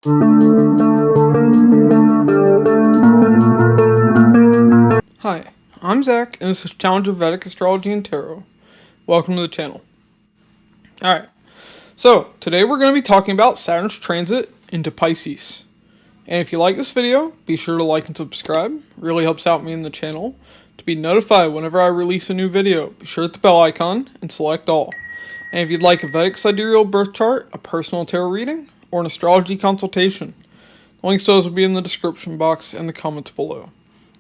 Hi, I'm Zach, and this is Challenge of Vedic Astrology and Tarot. Welcome to the channel. Alright, so today we're going to be talking about Saturn's transit into Pisces. And if you like this video, be sure to like and subscribe. It really helps out me and the channel. To be notified whenever I release a new video, be sure to hit the bell icon and select all. And if you'd like a Vedic Sidereal birth chart, a personal tarot reading, or an astrology consultation, the links to those will be in the description box and the comments below.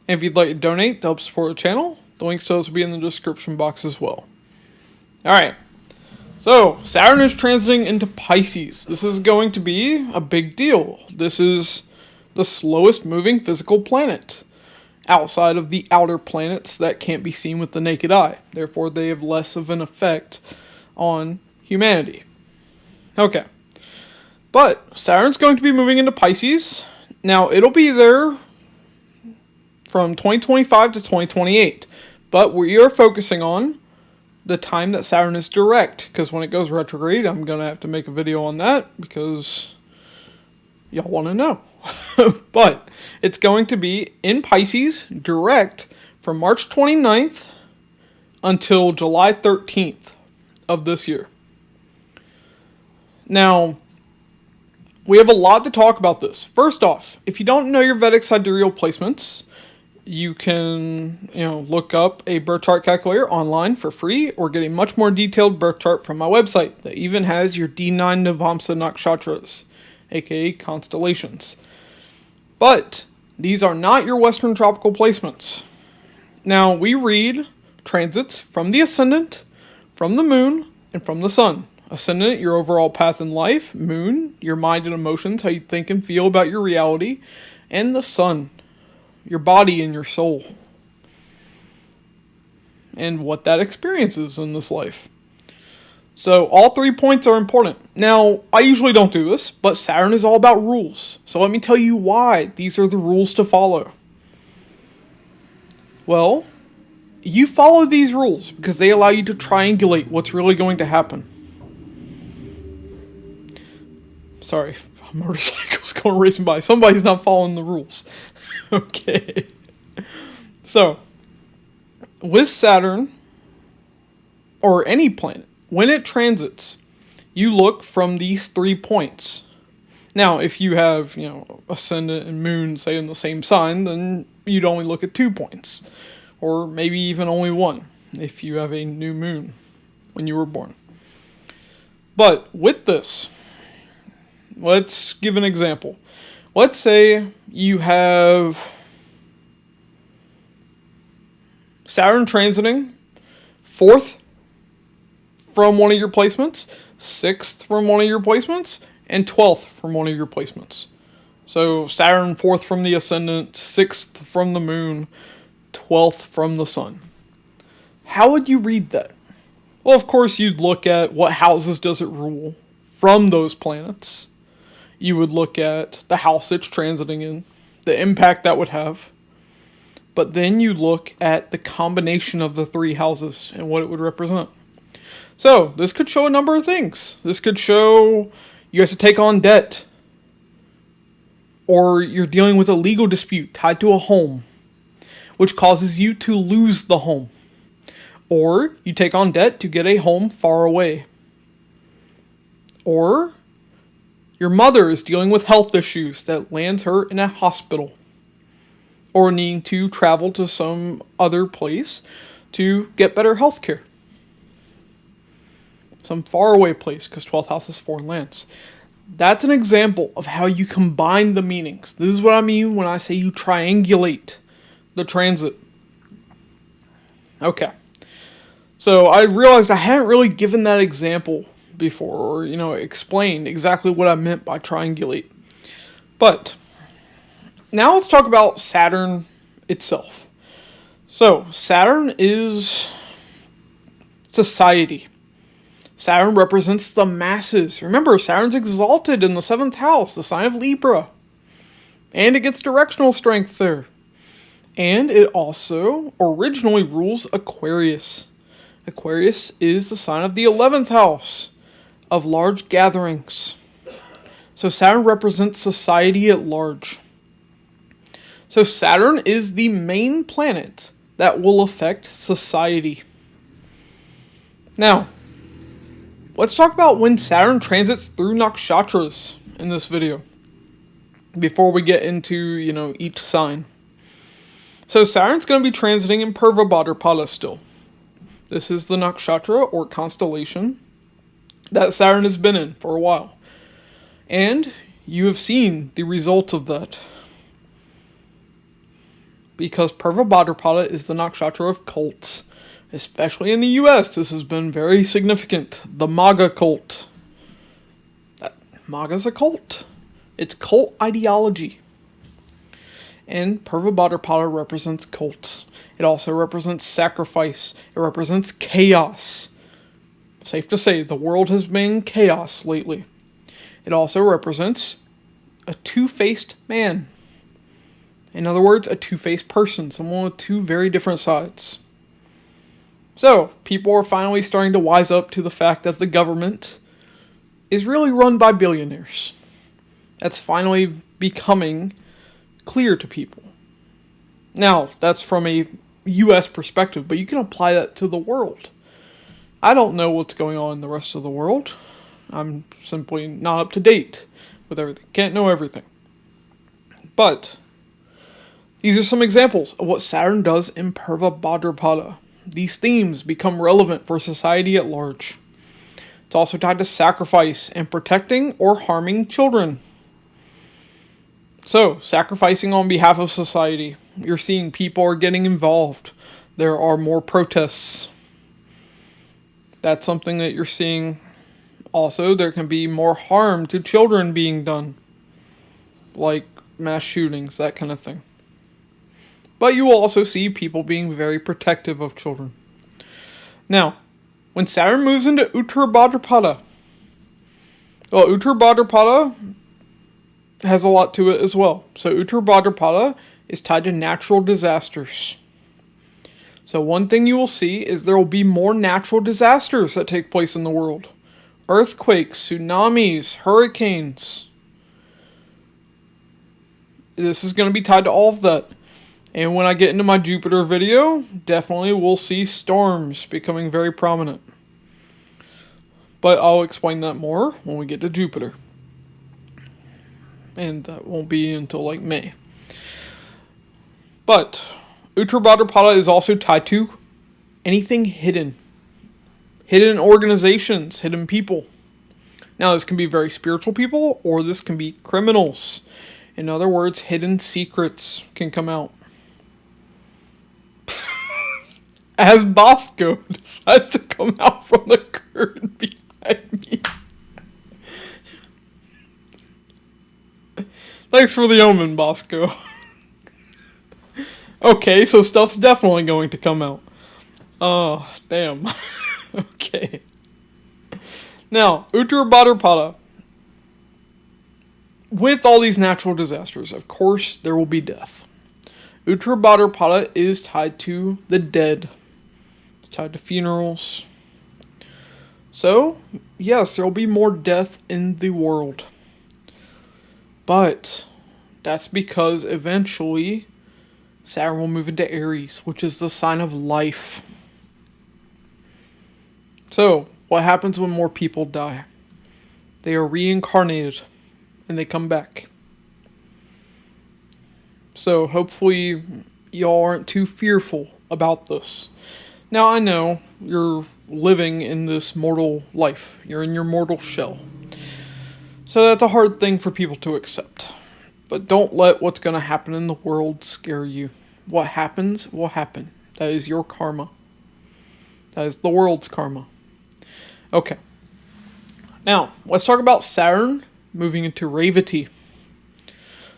And if you'd like to donate to help support the channel, the links to those will be in the description box as well. Alright, so Saturn is transiting into Pisces. This is going to be a big deal. This is the slowest moving physical planet outside of the outer planets that can't be seen with the naked eye. Therefore, they have less of an effect on humanity. Okay, but Saturn's going to be moving into Pisces. Now, it'll be there from 2025 to 2028, but we are focusing on the time that Saturn is direct, because when it goes retrograde, I'm going to have to make a video on that, because y'all want to know. But it's going to be in Pisces, direct, from March 29th until July 13th of this year. Now, we have a lot to talk about this. First off, if you don't know your Vedic sidereal placements, you can, look up a birth chart calculator online for free, or get a much more detailed birth chart from my website that even has your D9 Navamsa Nakshatras, aka constellations. But these are not your Western tropical placements. Now, we read transits from the Ascendant, from the Moon, and from the Sun. Ascendant, your overall path in life. Moon, your mind and emotions, how you think and feel about your reality. And the Sun, your body and your soul, and what that experiences in this life. So all 3 points are important. Now, I usually don't do this, but Saturn is all about rules. So let me tell you why these are the rules to follow. Well, you follow these rules because they allow you to triangulate what's really going to happen. Sorry, a motorcycle's going racing by. Somebody's not following the rules. Okay. So, with Saturn, or any planet, when it transits, you look from these 3 points. Now, if you have, Ascendant and Moon, say, in the same sign, then you'd only look at 2 points. Or maybe even only 1, if you have a new moon when you were born. But with this, let's give an example. Let's say you have Saturn transiting 4th from one of your placements, 6th from one of your placements, and 12th from one of your placements. So Saturn 4th from the Ascendant, 6th from the Moon, 12th from the Sun. How would you read that? Well, of course, you'd look at what houses does it rule from those planets. You would look at the house it's transiting in, the impact that would have. But then you look at the combination of the 3 houses and what it would represent. So, this could show a number of things. This could show you have to take on debt. Or you're dealing with a legal dispute tied to a home, which causes you to lose the home. Or you take on debt to get a home far away. Or your mother is dealing with health issues that lands her in a hospital, or needing to travel to some other place to get better health care. Some faraway place, because 12th house is foreign lands. That's an example of how you combine the meanings. This is what I mean when I say you triangulate the transit. Okay. So I realized I hadn't really given that example before, or, explained exactly what I meant by triangulate. But now let's talk about Saturn itself. So Saturn is society. Saturn represents the masses. Remember, Saturn's exalted in the 7th house, the sign of Libra. And it gets directional strength there. And it also originally rules Aquarius. Aquarius is the sign of the 11th house of large gatherings. So Saturn represents society at large. So Saturn is the main planet that will affect society. Now, let's talk about when Saturn transits through nakshatras in this video, before we get into, each sign. So Saturn's going to be transiting in Purva Bhadrapada still. This is the nakshatra or constellation that Saturn has been in for a while. And you have seen the results of that. Because Purva Bhadrapada is the nakshatra of cults. Especially in the US, this has been very significant. The MAGA cult. MAGA's a cult. It's cult ideology. And Purva Bhadrapada represents cults. It also represents sacrifice. It represents chaos. Safe to say, the world has been in chaos lately. It also represents a two-faced man. In other words, a two-faced person. Someone with two very different sides. So, people are finally starting to wise up to the fact that the government is really run by billionaires. That's finally becoming clear to people. Now, that's from a US perspective, but you can apply that to the world. I don't know what's going on in the rest of the world. I'm simply not up to date with everything. Can't know everything. But these are some examples of what Saturn does in Purva Bhadrapada. These themes become relevant for society at large. It's also tied to sacrifice and protecting or harming children. So, sacrificing on behalf of society. You're seeing people are getting involved. There are more protests. That's something that you're seeing. Also, there can be more harm to children being done. Like mass shootings, that kind of thing. But you will also see people being very protective of children. Now, when Saturn moves into Uttara Bhadrapada, well, Uttara Bhadrapada has a lot to it as well. So Uttara Bhadrapada is tied to natural disasters. So one thing you will see is there will be more natural disasters that take place in the world. Earthquakes, tsunamis, hurricanes. This is going to be tied to all of that. And when I get into my Jupiter video, definitely we'll see storms becoming very prominent. But I'll explain that more when we get to Jupiter. And that won't be until like May. But Uttara Bhadrapada is also tied to anything hidden. Hidden organizations, hidden people. Now this can be very spiritual people, or this can be criminals. In other words, hidden secrets can come out. As Bosco decides to come out from the curtain behind me. Thanks for the omen, Bosco. Okay, so stuff's definitely going to come out. Oh, damn. Okay. Now, Uttara Bhadrapada. With all these natural disasters, of course, there will be death. Uttara Bhadrapada is tied to the dead. It's tied to funerals. So, yes, there will be more death in the world. But that's because eventually Saturn will move into Aries, which is the sign of life. So, what happens when more people die? They are reincarnated and they come back. So, hopefully, y'all aren't too fearful about this. Now, I know you're living in this mortal life. You're in your mortal shell. So that's a hard thing for people to accept. But don't let what's going to happen in the world scare you. What happens will happen. That is your karma. That is the world's karma. Okay. Now, let's talk about Saturn moving into Revati.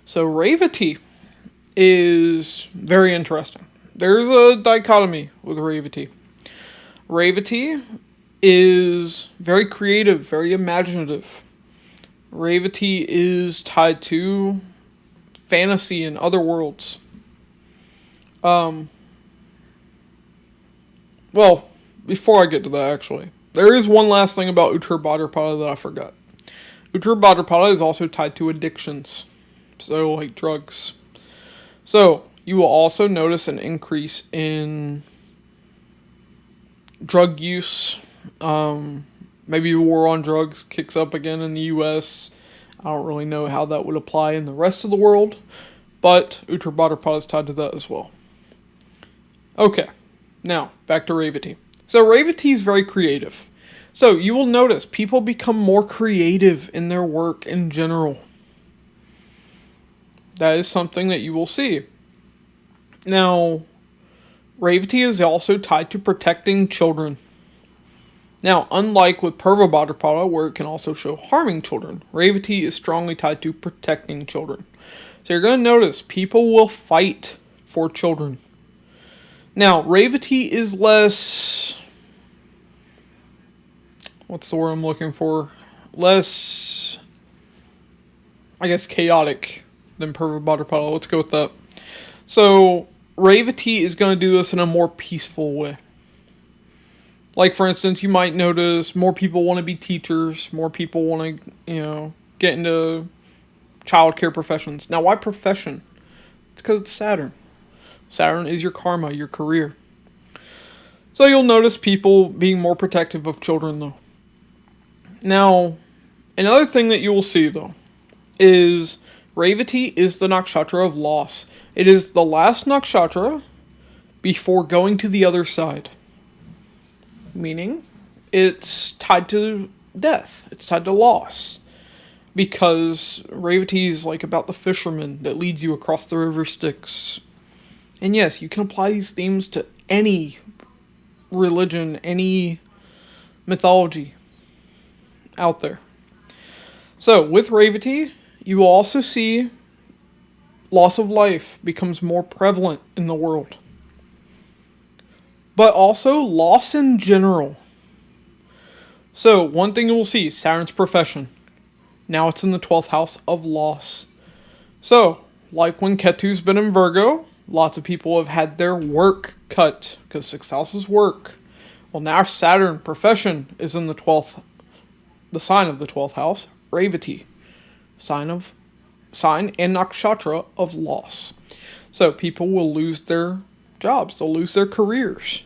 So Revati is very interesting. There's a dichotomy with Revati. Revati is very creative, very imaginative. Revati is tied to fantasy and other worlds. Well, before I get to that, actually, there is one last thing about Uttara Bhadrapada that I forgot. Uttar Bhadrapada is also tied to addictions, so like drugs. So you will also notice an increase in drug use. Maybe war on drugs kicks up again in the U.S. I don't really know how that would apply in the rest of the world, but Uttar Bhadrapada is tied to that as well. Okay, now back to Revati. So Revati is very creative. So you will notice people become more creative in their work in general. That is something that you will see. Now, Revati is also tied to protecting children. Now, unlike with Purva Bhadrapada, where it can also show harming children, Revati is strongly tied to protecting children. So you're going to notice people will fight for children. Now, Revati is less... what's the word I'm looking for? Less, I guess, chaotic than Purva Bhadrapada. Let's go with that. So, Revati is going to do this in a more peaceful way. Like, for instance, you might notice more people want to be teachers. More people want to, get into childcare professions. Now, why profession? It's because it's Saturn. Saturn is your karma, your career. So you'll notice people being more protective of children, though. Now, another thing that you will see, though, is Revati is the nakshatra of loss. It is the last nakshatra before going to the other side. Meaning, it's tied to death. It's tied to loss. Because Revati is like about the fisherman that leads you across the river Styx. And yes, you can apply these themes to any religion, any mythology out there. So, with Revati, you will also see loss of life becomes more prevalent in the world. But also loss in general. So, one thing you will see, Saturn's profession. Now it's in the 12th house of loss. So, like when Ketu's been in Virgo, lots of people have had their work cut, because 6th house is work. Well, now Saturn, profession, is in the 12th, the sign of the 12th house, Revati. Sign and nakshatra of loss. So people will lose their jobs. They'll lose their careers.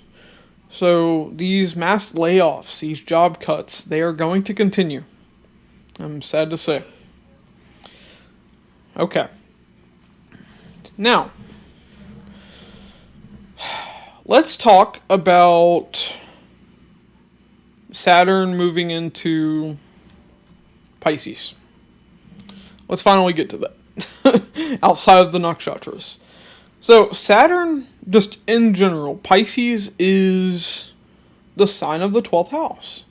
So these mass layoffs, these job cuts, they are going to continue. I'm sad to say. Okay. Now, let's talk about Saturn moving into Pisces. Let's finally get to that. Outside of the nakshatras. So, Saturn, just in general, Pisces is the sign of the 12th house.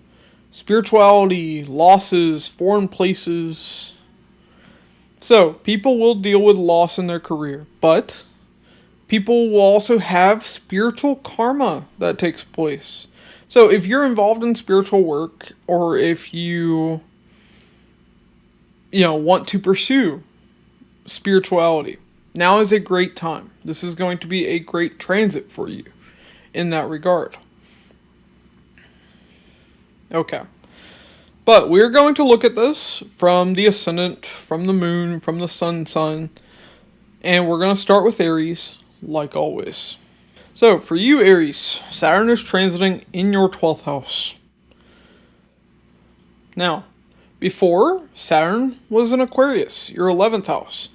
Spirituality, losses, foreign places. So, people will deal with loss in their career, but people will also have spiritual karma that takes place. So, if you're involved in spiritual work, or if you want to pursue spirituality, now is a great time. This is going to be a great transit for you in that regard. Okay. But we're going to look at this from the Ascendant, from the Moon, from the Sun sign. And we're going to start with Aries, like always. So, for you, Aries, Saturn is transiting in your 12th house. Now, before, Saturn was in Aquarius, your 11th house.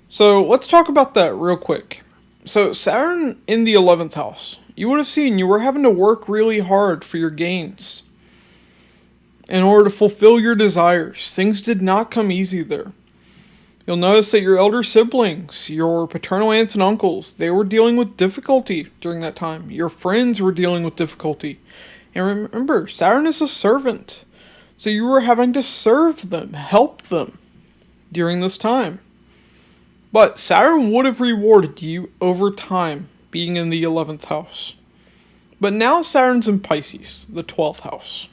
So, let's talk about that real quick. So, Saturn in the 11th house, you would have seen you were having to work really hard for your gains in order to fulfill your desires. Things did not come easy there. You'll notice that your elder siblings, your paternal aunts and uncles, they were dealing with difficulty during that time. Your friends were dealing with difficulty. And remember, Saturn is a servant. So you were having to serve them, help them during this time. But Saturn would have rewarded you over time being in the 11th house. But now Saturn's in Pisces, the 12th house.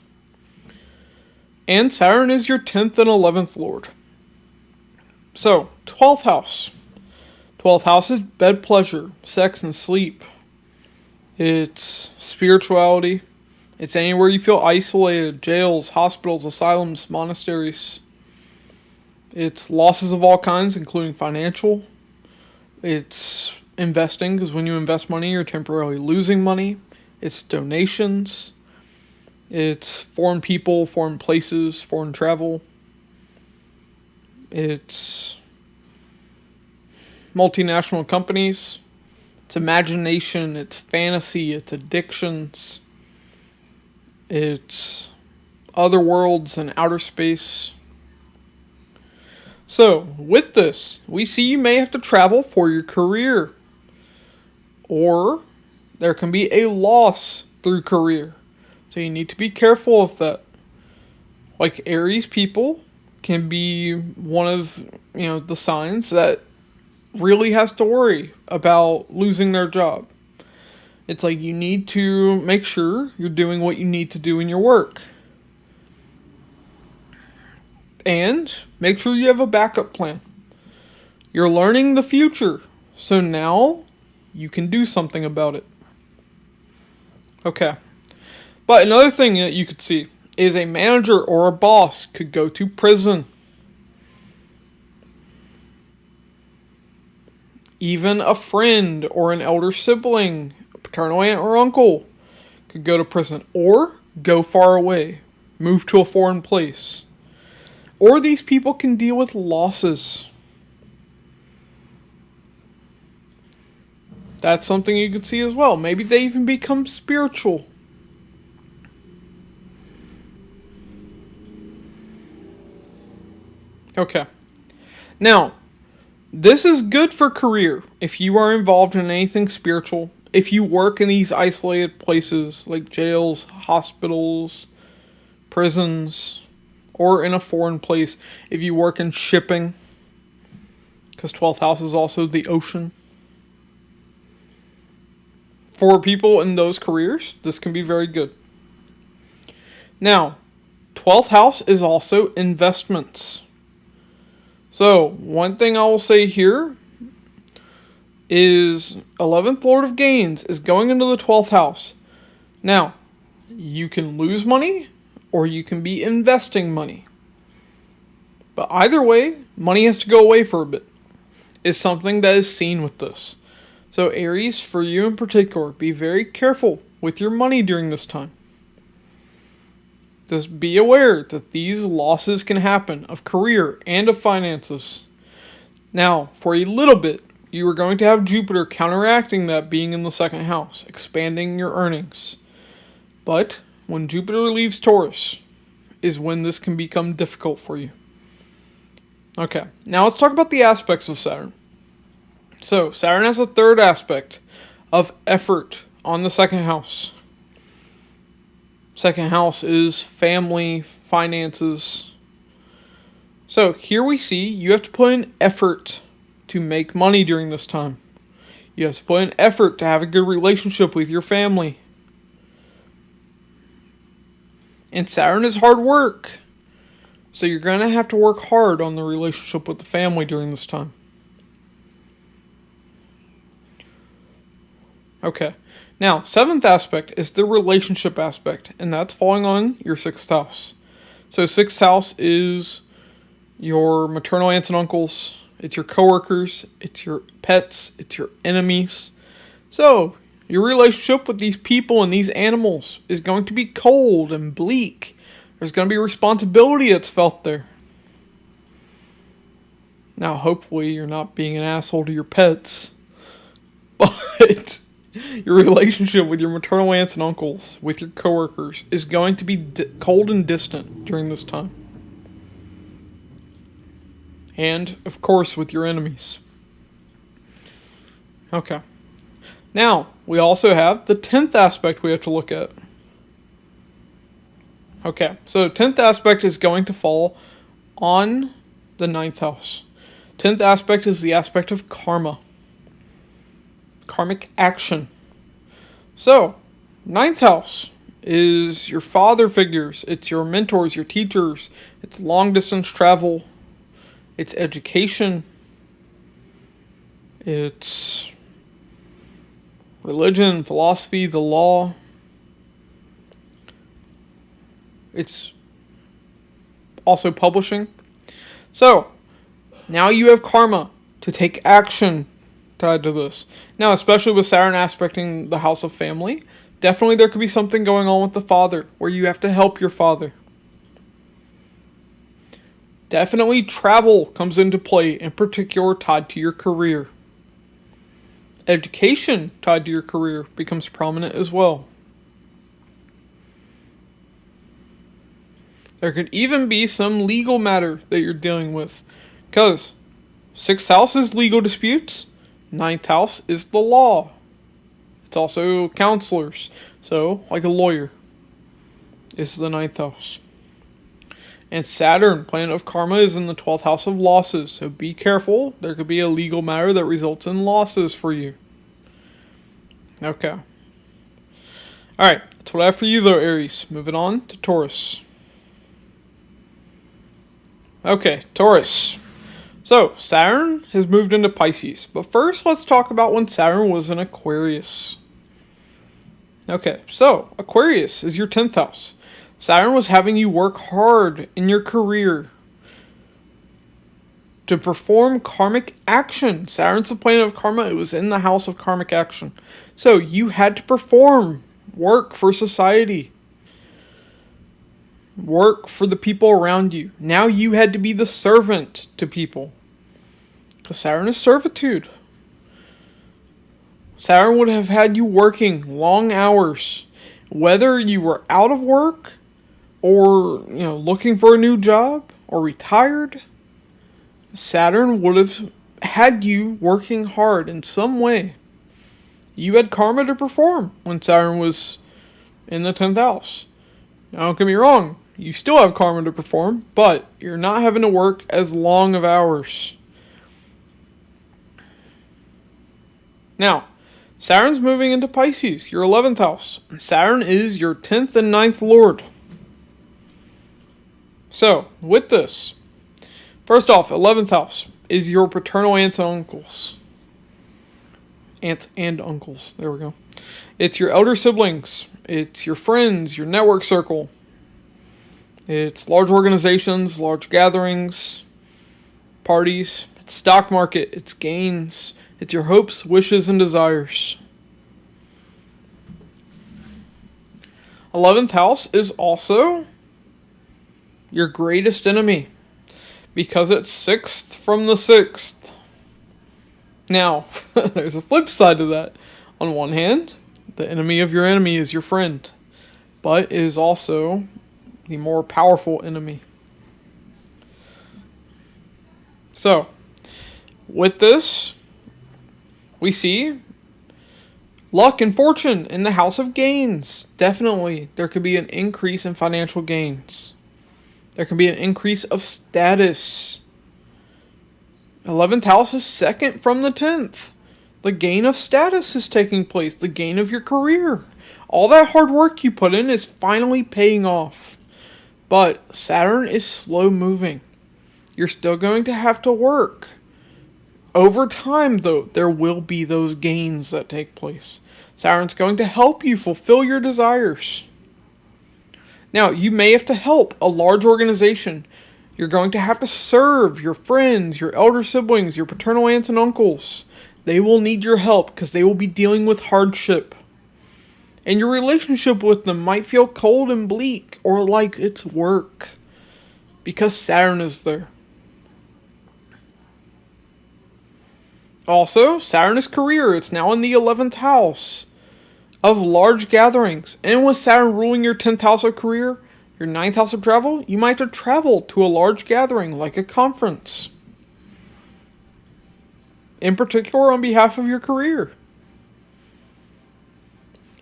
And Saturn is your 10th and 11th lord. So, 12th house. 12th house is bed pleasure, sex and sleep. It's spirituality. It's anywhere you feel isolated. Jails, hospitals, asylums, monasteries. It's losses of all kinds, including financial. It's investing, because when you invest money, you're temporarily losing money. It's donations. It's foreign people, foreign places, foreign travel. It's multinational companies. It's imagination. It's fantasy. It's addictions. It's other worlds and outer space. So, with this, we see you may have to travel for your career. Or there can be a loss through career. So you need to be careful of that. Like Aries people can be one of, the signs that really has to worry about losing their job. It's like you need to make sure you're doing what you need to do in your work. And make sure you have a backup plan. You're learning the future. So now you can do something about it. Okay. But another thing that you could see is a manager or a boss could go to prison. Even a friend or an elder sibling, a paternal aunt or uncle, could go to prison or go far away, move to a foreign place. Or these people can deal with losses. That's something you could see as well. Maybe they even become spiritual. Okay. Now, this is good for career if you are involved in anything spiritual. If you work in these isolated places like jails, hospitals, prisons, or in a foreign place. If you work in shipping, because 12th house is also the ocean. For people in those careers, this can be very good. Now, 12th house is also investments. So, one thing I will say here is 11th Lord of Gains is going into the 12th house. Now, you can lose money or you can be investing money. But either way, money has to go away for a bit. Is something that is seen with this. So Aries, for you in particular, be very careful with your money during this time. Just be aware that these losses can happen of career and of finances. Now, for a little bit, you are going to have Jupiter counteracting that being in the second house, expanding your earnings. But when Jupiter leaves Taurus is when this can become difficult for you. Okay, now let's talk about the aspects of Saturn. So, Saturn has a third aspect of effort on the second house. Second house is family, finances. So, here we see you have to put in effort to make money during this time. You have to put in effort to have a good relationship with your family. And Saturn is hard work. So you're going to have to work hard on the relationship with the family during this time. Okay. Now, seventh aspect is the relationship aspect, and that's falling on your sixth house. So sixth house is your maternal aunts and uncles. It's your coworkers. It's your pets. It's your enemies. So your relationship with these people and these animals is going to be cold and bleak. There's going to be responsibility that's felt there. Now, hopefully, you're not being an asshole to your pets. But your relationship with your maternal aunts and uncles, with your coworkers, is going to be cold and distant during this time. And, of course, with your enemies. Okay. Now, we also have the 10th aspect we have to look at. Okay, so 10th aspect is going to fall on the 9th house. 10th aspect is the aspect of karma. Karmic action. So, 9th house is your father figures. It's your mentors, your teachers. It's long distance travel. It's education. It's religion, philosophy, the law. It's also publishing. So, Now you have karma to take action tied to this. Now, especially with Saturn aspecting the house of family, definitely there could be something going on with the father where you have to help your father. Definitely travel comes into play, in particular tied to your career. Education tied to your career becomes prominent as well. There could even be some legal matter that you're dealing with, because 6th house is legal disputes, 9th house is the law. It's also counselors, so like a lawyer is the 9th house. And Saturn, planet of karma, is in the 12th house of losses, so be careful. There could be a legal matter that results in losses for you. Okay. Alright, that's what I have for you though, Aries. Moving on to Taurus. Okay, Taurus. So, Saturn has moved into Pisces. But first, let's talk about when Saturn was in Aquarius. Okay, so Aquarius is your 10th house. Saturn was having you work hard in your career to perform karmic action. Saturn's the planet of karma. It was in the house of karmic action. So you had to perform work for society. Work for the people around you. Now you had to be the servant to people. Because Saturn is servitude. Saturn would have had you working long hours. Whether you were out of work or, looking for a new job or retired, Saturn would have had you working hard in some way. You had karma to perform when Saturn was in the 10th house. Now, don't get me wrong, you still have karma to perform, but you're not having to work as long of hours. Now, Saturn's moving into Pisces, your 11th house. Saturn is your 10th and 9th lord. So, with this, first off, 11th house is your paternal aunts and uncles. Aunts and uncles. There we go. It's your elder siblings. It's your friends, your network circle. It's large organizations, large gatherings, parties. It's stock market. It's gains. It's your hopes, wishes, and desires. 11th house is also your greatest enemy, because it's 6th from the 6th. Now, there's a flip side to that. On one hand, the enemy of your enemy is your friend, but it is also the more powerful enemy. So, with this, we see luck and fortune in the house of gains. Definitely, there could be an increase in financial gains. There can be an increase of status. 11th house is 2nd from the 10th. The gain of status is taking place. The gain of your career. All that hard work you put in is finally paying off. But Saturn is slow moving. You're still going to have to work. Over time, though, there will be those gains that take place. Saturn's going to help you fulfill your desires. Now, you may have to help a large organization. You're going to have to serve your friends, your elder siblings, your paternal aunts and uncles. They will need your help because they will be dealing with hardship. And your relationship with them might feel cold and bleak or like it's work because Saturn is there. Also, Saturn is career. It's now in the 11th house of large gatherings. And with Saturn ruling your 10th house of career, your 9th house of travel, you might have to travel to a large gathering like a conference. In particular, on behalf of your career.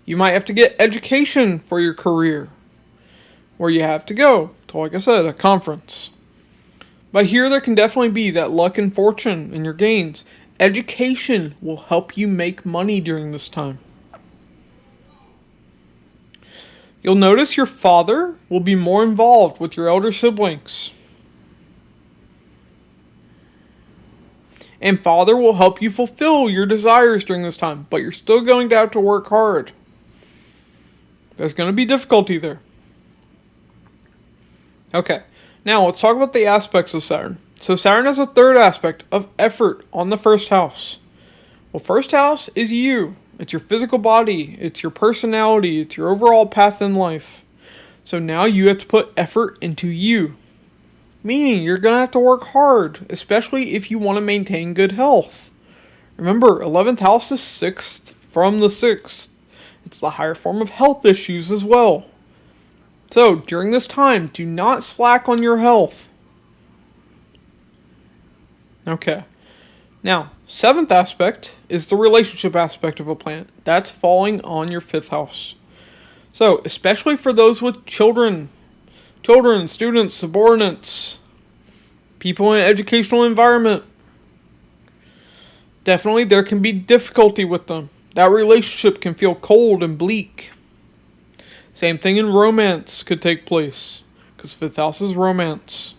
You might have to get education for your career, where you have to go to, like I said, a conference. But here there can definitely be that luck and fortune in your gains. Education will help you make money during this time. You'll notice your father will be more involved with your elder siblings. And father will help you fulfill your desires during this time, but you're still going to have to work hard. There's going to be difficulty there. Okay, now let's talk about the aspects of Saturn. So Saturn has a third aspect of effort on the first house. Well, first house is you. It's your physical body. It's your personality. It's your overall path in life. So now you have to put effort into you. Meaning you're going to have to work hard, especially if you want to maintain good health. Remember, 11th house is 6th from the 6th. It's the higher form of health issues as well. So, during this time, do not slack on your health. Okay. Now, 7th aspect is the relationship aspect of a planet. That's falling on your 5th house. So, especially for those with children, students, subordinates, people in an educational environment, definitely there can be difficulty with them. That relationship can feel cold and bleak. Same thing in romance could take place, because 5th house is romance.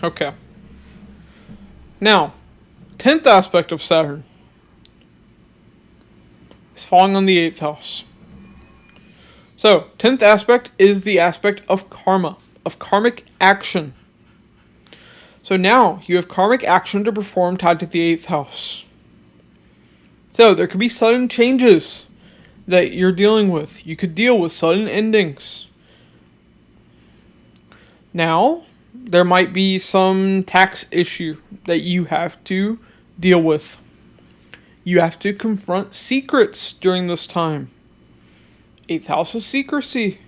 Okay. Now, 10th aspect of Saturn is falling on the 8th house. So, 10th aspect is the aspect of karma, of karmic action. So now, you have karmic action to perform tied to the 8th house. So, there could be sudden changes that you're dealing with. You could deal with sudden endings. Now, there might be some tax issue that you have to deal with. You have to confront secrets during this time. 8th house is secrecy.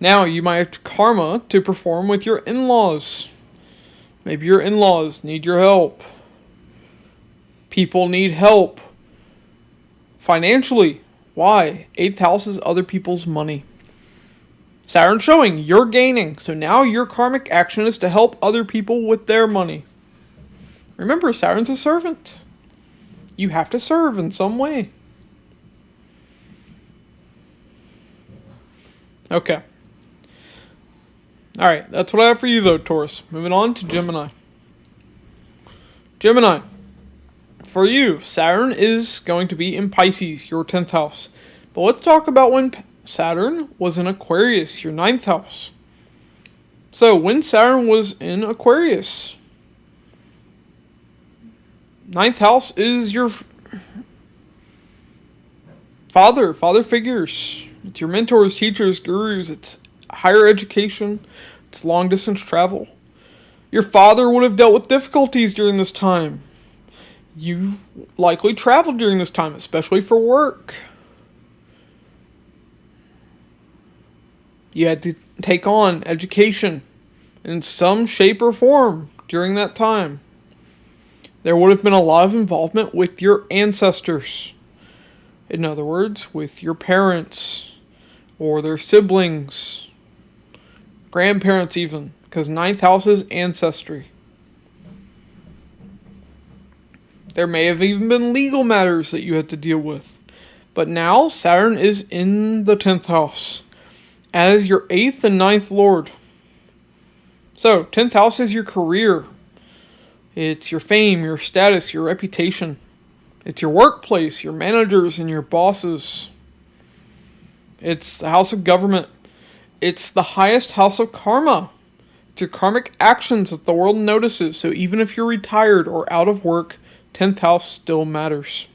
Now, you might have karma to perform with your in-laws. Maybe your in-laws need your help. People need help financially. Why? 8th house is other people's money. Saturn showing you're gaining. So now your karmic action is to help other people with their money. Remember, Saturn's a servant. You have to serve in some way. Okay. Alright, that's what I have for you though, Taurus. Moving on to Gemini. Gemini. For you, Saturn is going to be in Pisces, your 10th house. But let's talk about when Saturn was in Aquarius, your 9th house. So, when Saturn was in Aquarius, 9th house is your father figures. It's your mentors, teachers, gurus. It's higher education. It's long distance travel. Your father would have dealt with difficulties during this time. You likely traveled during this time, especially for work. You had to take on education in some shape or form during that time. There would have been a lot of involvement with your ancestors. In other words, with your parents or their siblings, grandparents even, because 9th house is ancestry. There may have even been legal matters that you had to deal with. But now, Saturn is in the 10th house as your 8th and 9th lord. So, 10th house is your career. It's your fame, your status, your reputation. It's your workplace, your managers and your bosses. It's the house of government. It's the highest house of karma. It's your karmic actions that the world notices. So even if you're retired or out of work, 10th house still matters.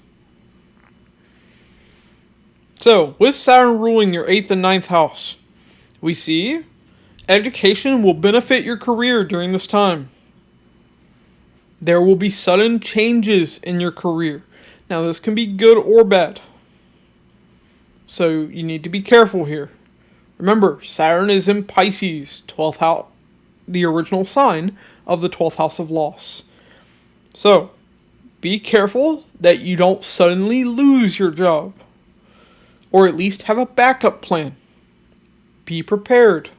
So, with Saturn ruling your 8th and 9th house, we see education will benefit your career during this time. There will be sudden changes in your career. Now, this can be good or bad. So, you need to be careful here. Remember, Saturn is in Pisces, 12th house, the original sign of the 12th house of loss. So, be careful that you don't suddenly lose your job. Or at least have a backup plan. Be prepared.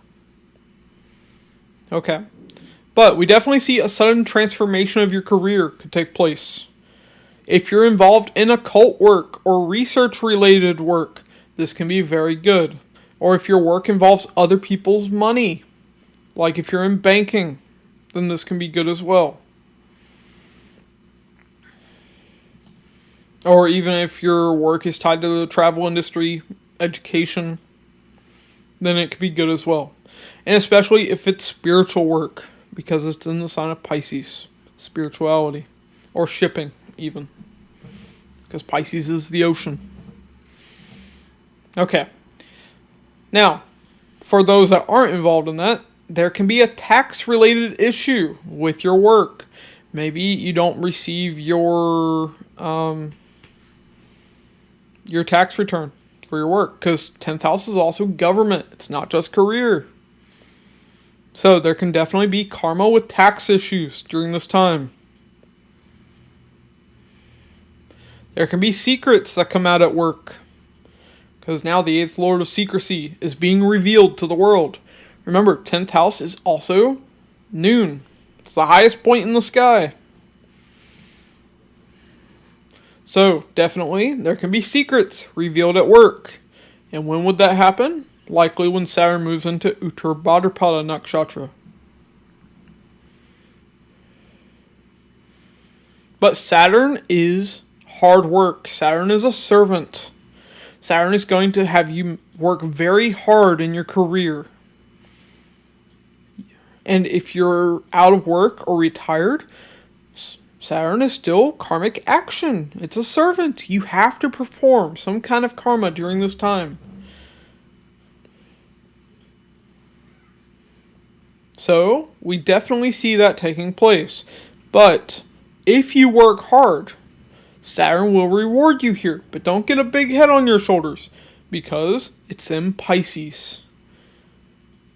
Okay. But we definitely see a sudden transformation of your career could take place. If you're involved in occult work or research related work, this can be very good. Or if your work involves other people's money, like if you're in banking, then this can be good as well. Or even if your work is tied to the travel industry, education, then it could be good as well. And especially if it's spiritual work, because it's in the sign of Pisces. Spirituality. Or shipping, even. Because Pisces is the ocean. Okay. Now, for those that aren't involved in that, there can be a tax-related issue with your work. Maybe you don't receive your tax return for your work, because 10th house is also government. It's not just career. So there can definitely be karma with tax issues during this time. There can be secrets that come out at work, because now the 8th Lord of Secrecy is being revealed to the world. Remember, 10th house is also noon. It's the highest point in the sky. So, definitely, there can be secrets revealed at work. And when would that happen? Likely when Saturn moves into Uttar Bhadrapada Nakshatra. But Saturn is hard work. Saturn is a servant. Saturn is going to have you work very hard in your career. And if you're out of work or retired, Saturn is still karmic action. It's a servant. You have to perform some kind of karma during this time. So, we definitely see that taking place. But, if you work hard, Saturn will reward you here. But don't get a big head on your shoulders, because it's in Pisces.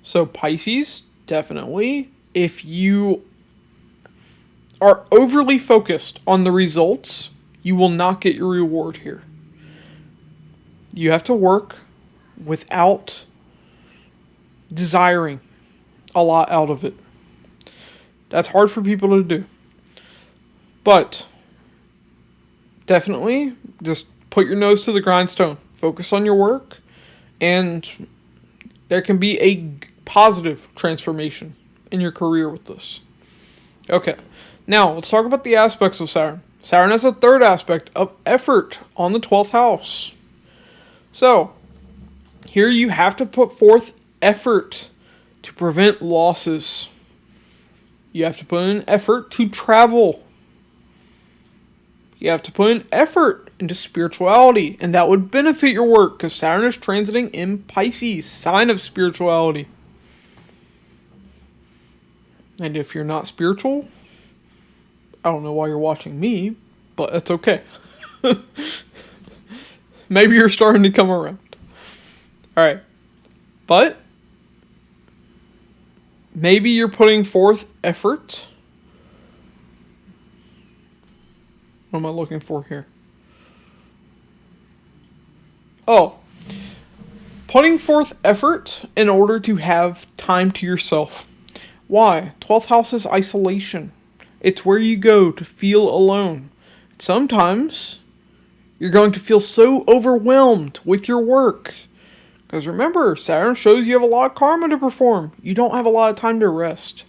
So, Pisces, definitely, if you are overly focused on the results, you will not get your reward here. You have to work without desiring a lot out of it. That's hard for people to do. But definitely just put your nose to the grindstone. Focus on your work, and there can be a positive transformation in your career with this. Okay, now let's talk about the aspects of Saturn. Saturn has a third aspect of effort on the 12th house. So, here you have to put forth effort to prevent losses. You have to put in effort to travel. You have to put in effort into spirituality, and that would benefit your work because Saturn is transiting in Pisces, sign of spirituality. And if you're not spiritual, I don't know why you're watching me, but it's okay. Maybe you're starting to come around. Alright. But maybe you're putting forth effort. What am I looking for here? Oh. Putting forth effort in order to have time to yourself. Why? 12th house is isolation. It's where you go to feel alone. Sometimes you're going to feel so overwhelmed with your work. Because remember, Saturn shows you have a lot of karma to perform. You don't have a lot of time to rest.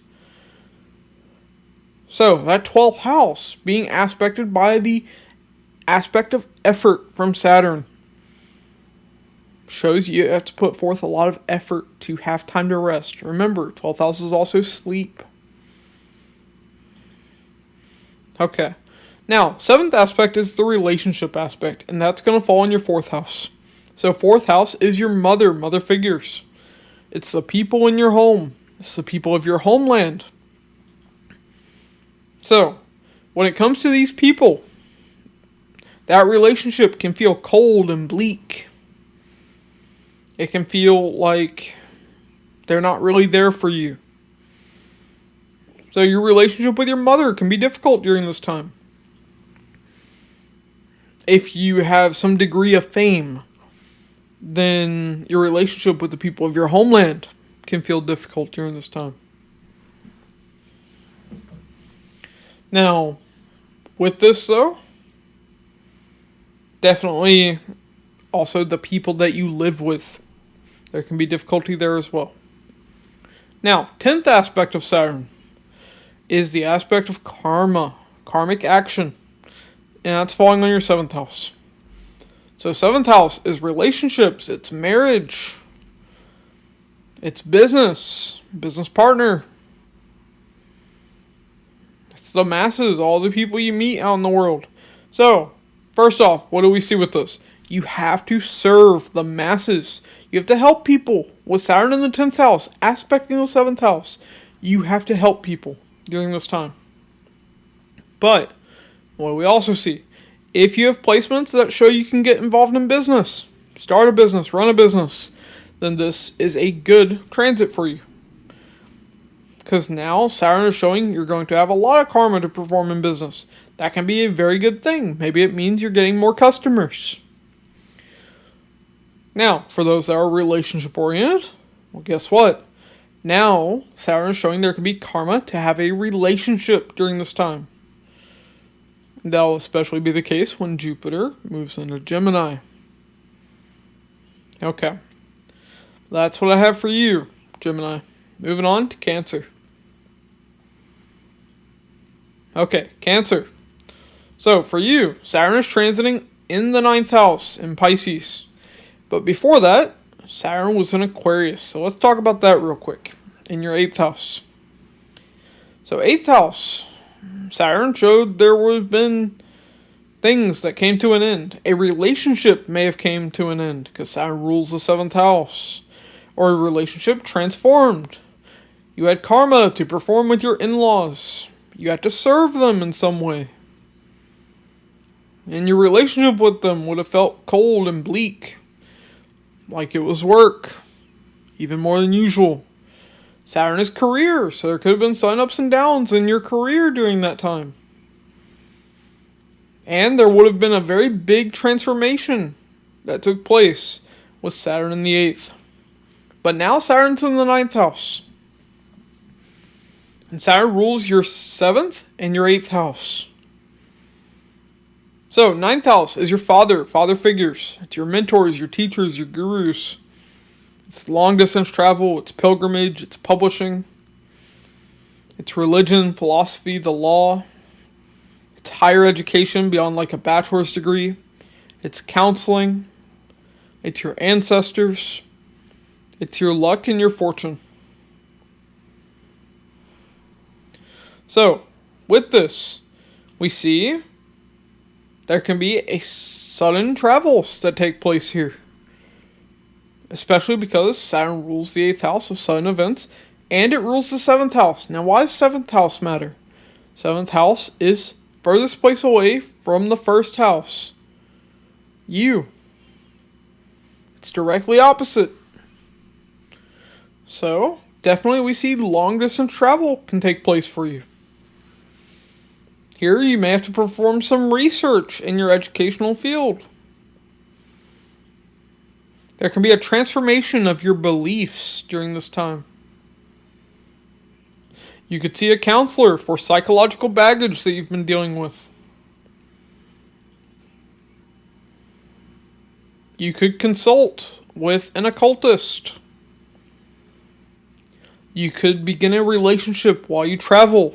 So, that 12th house being aspected by the aspect of effort from Saturn shows you have to put forth a lot of effort to have time to rest. Remember, 12th house is also sleep. Okay. Now, 7th aspect is the relationship aspect, and that's going to fall in your 4th house. So 4th house is your mother figures. It's the people in your home. It's the people of your homeland. So, when it comes to these people, that relationship can feel cold and bleak. It can feel like they're not really there for you. So your relationship with your mother can be difficult during this time. If you have some degree of fame, then your relationship with the people of your homeland can feel difficult during this time. Now, with this though, definitely also the people that you live with. There can be difficulty there as well. Now, 10th aspect of Saturn is the aspect of karma, karmic action. And that's falling on your 7th house. So 7th house is relationships, it's marriage. It's business. Business partner. It's the masses. All the people you meet out in the world. So, first off, what do we see with this? You have to serve the masses. You have to help people. With Saturn in the 10th house, aspecting the 7th house, you have to help people during this time. But, what do we also see? If you have placements that show you can get involved in business, start a business, run a business, then this is a good transit for you. Because now Saturn is showing you're going to have a lot of karma to perform in business. That can be a very good thing. Maybe it means you're getting more customers. Now, for those that are relationship oriented, well, guess what? Now, Saturn is showing there can be karma to have a relationship during this time. That will especially be the case when Jupiter moves into Gemini. Okay. That's what I have for you, Gemini. Moving on to Cancer. Okay, Cancer. So, for you, Saturn is transiting in the 9th house in Pisces. But before that, Saturn was in Aquarius. So, let's talk about that real quick. In your 8th house. So, 8th house. Saturn showed there would have been things that came to an end. A relationship may have came to an end because Saturn rules the 7th house. Or a relationship transformed. You had karma to perform with your in-laws. You had to serve them in some way. And your relationship with them would have felt cold and bleak. Like it was work. Even more than usual. Saturn is career, so there could have been some ups and downs in your career during that time. And there would have been a very big transformation that took place with Saturn in the 8th. But now Saturn's in the 9th house. And Saturn rules your 7th and your 8th house. So, 9th house is your father figures. It's your mentors, your teachers, your gurus. It's long distance travel, it's pilgrimage, it's publishing. It's religion, philosophy, the law. It's higher education beyond like a bachelor's degree. It's counseling. It's your ancestors. It's your luck and your fortune. So, with this, we see there can be a sudden travels that take place here. Especially because Saturn rules the 8th house of sudden events, and it rules the 7th house. Now, why does 7th house matter? 7th house is furthest place away from the 1st house. You. It's directly opposite. So, definitely we see long distance travel can take place for you. Here you may have to perform some research in your educational field. There can be a transformation of your beliefs during this time. You could see a counselor for psychological baggage that you've been dealing with. You could consult with an occultist. You could begin a relationship while you travel.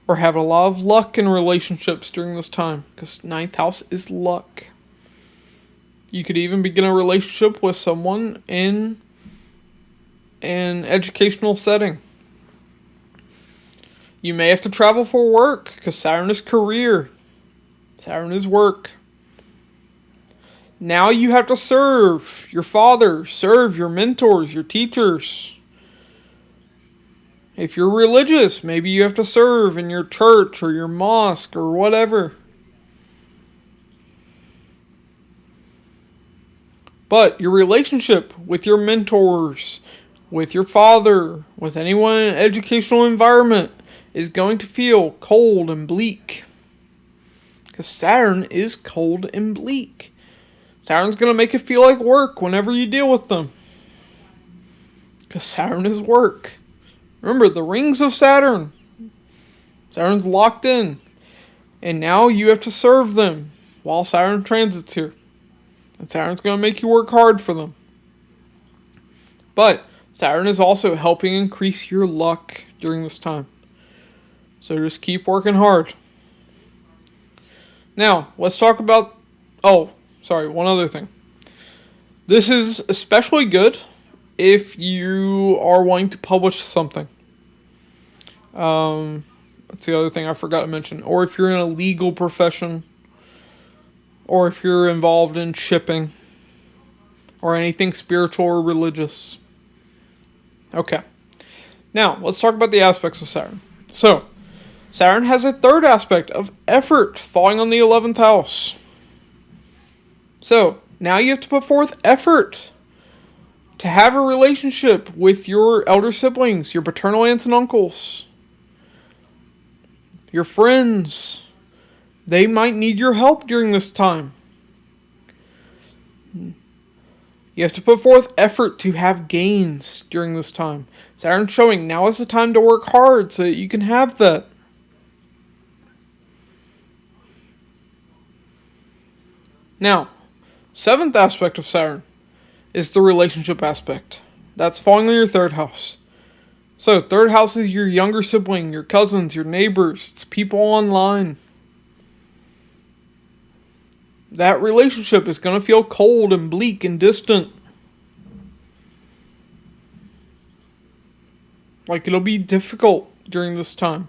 Or have a lot of luck in relationships during this time. Because 9th house is luck. You could even begin a relationship with someone in an educational setting. You may have to travel for work. Because Saturn is career. Saturn is work. Now you have to serve your father. Serve your mentors, your teachers. If you're religious, maybe you have to serve in your church or your mosque or whatever. But your relationship with your mentors, with your father, with anyone in an educational environment is going to feel cold and bleak. Because Saturn is cold and bleak. Saturn's going to make it feel like work whenever you deal with them. Because Saturn is work. Remember, the rings of Saturn. Saturn's locked in. And now you have to serve them while Saturn transits here. And Saturn's going to make you work hard for them. But Saturn is also helping increase your luck during this time. So just keep working hard. Now, let's talk about... one other thing. This is especially good if you are wanting to publish something. That's the other thing I forgot to mention. Or if you're in a legal profession. Or if you're involved in shipping. Or anything spiritual or religious. Okay. Now, let's talk about the aspects of Saturn. So, Saturn has a third aspect of effort falling on the 11th house. So, now you have to put forth effort to have a relationship with your elder siblings, your paternal aunts and uncles, your friends. They might need your help during this time. You have to put forth effort to have gains during this time. Saturn's showing now is the time to work hard so that you can have that. Now, seventh aspect of Saturn is the relationship aspect. That's falling on your third house. So, third house is your younger sibling, your cousins, your neighbors. It's people online. That relationship is going to feel cold and bleak and distant. Like it'll be difficult during this time.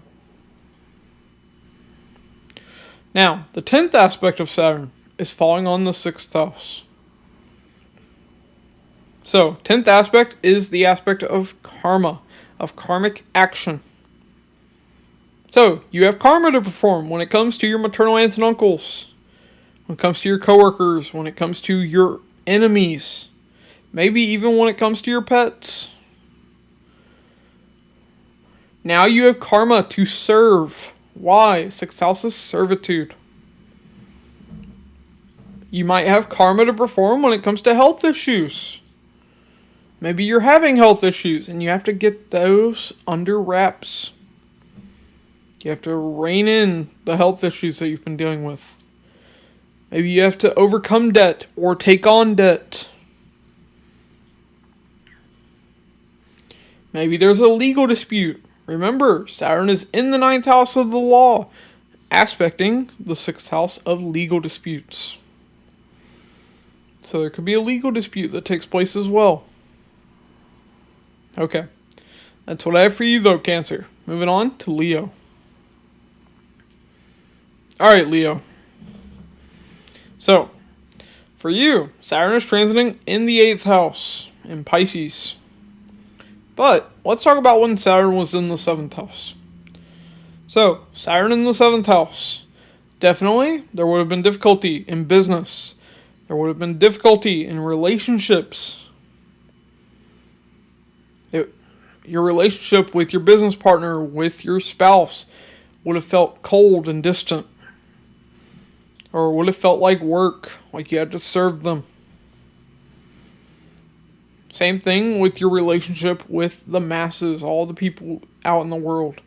Now, the 10th aspect of Saturn is falling on the 6th house. So, 10th aspect is the aspect of karma, of karmic action. So, you have karma to perform when it comes to your maternal aunts and uncles. When it comes to your coworkers, when it comes to your enemies, maybe even when it comes to your pets. Now you have karma to serve. Why? Sixth house is servitude. You might have karma to perform when it comes to health issues. Maybe you're having health issues and you have to get those under wraps. You have to rein in the health issues that you've been dealing with. Maybe you have to overcome debt or take on debt. Maybe there's a legal dispute. Remember, Saturn is in the 9th house of the law, aspecting the 6th house of legal disputes. So there could be a legal dispute that takes place as well. Okay. That's what I have for you though, Cancer. Moving on to Leo. Alright, Leo. So, for you, Saturn is transiting in the 8th house, in Pisces. But, let's talk about when Saturn was in the 7th house. So, Saturn in the 7th house. Definitely, there would have been difficulty in business. There would have been difficulty in relationships. Your relationship with your business partner, with your spouse, would have felt cold and distant. Or would have felt like work, like you had to serve them. Same thing with your relationship with the masses, all the people out in the world.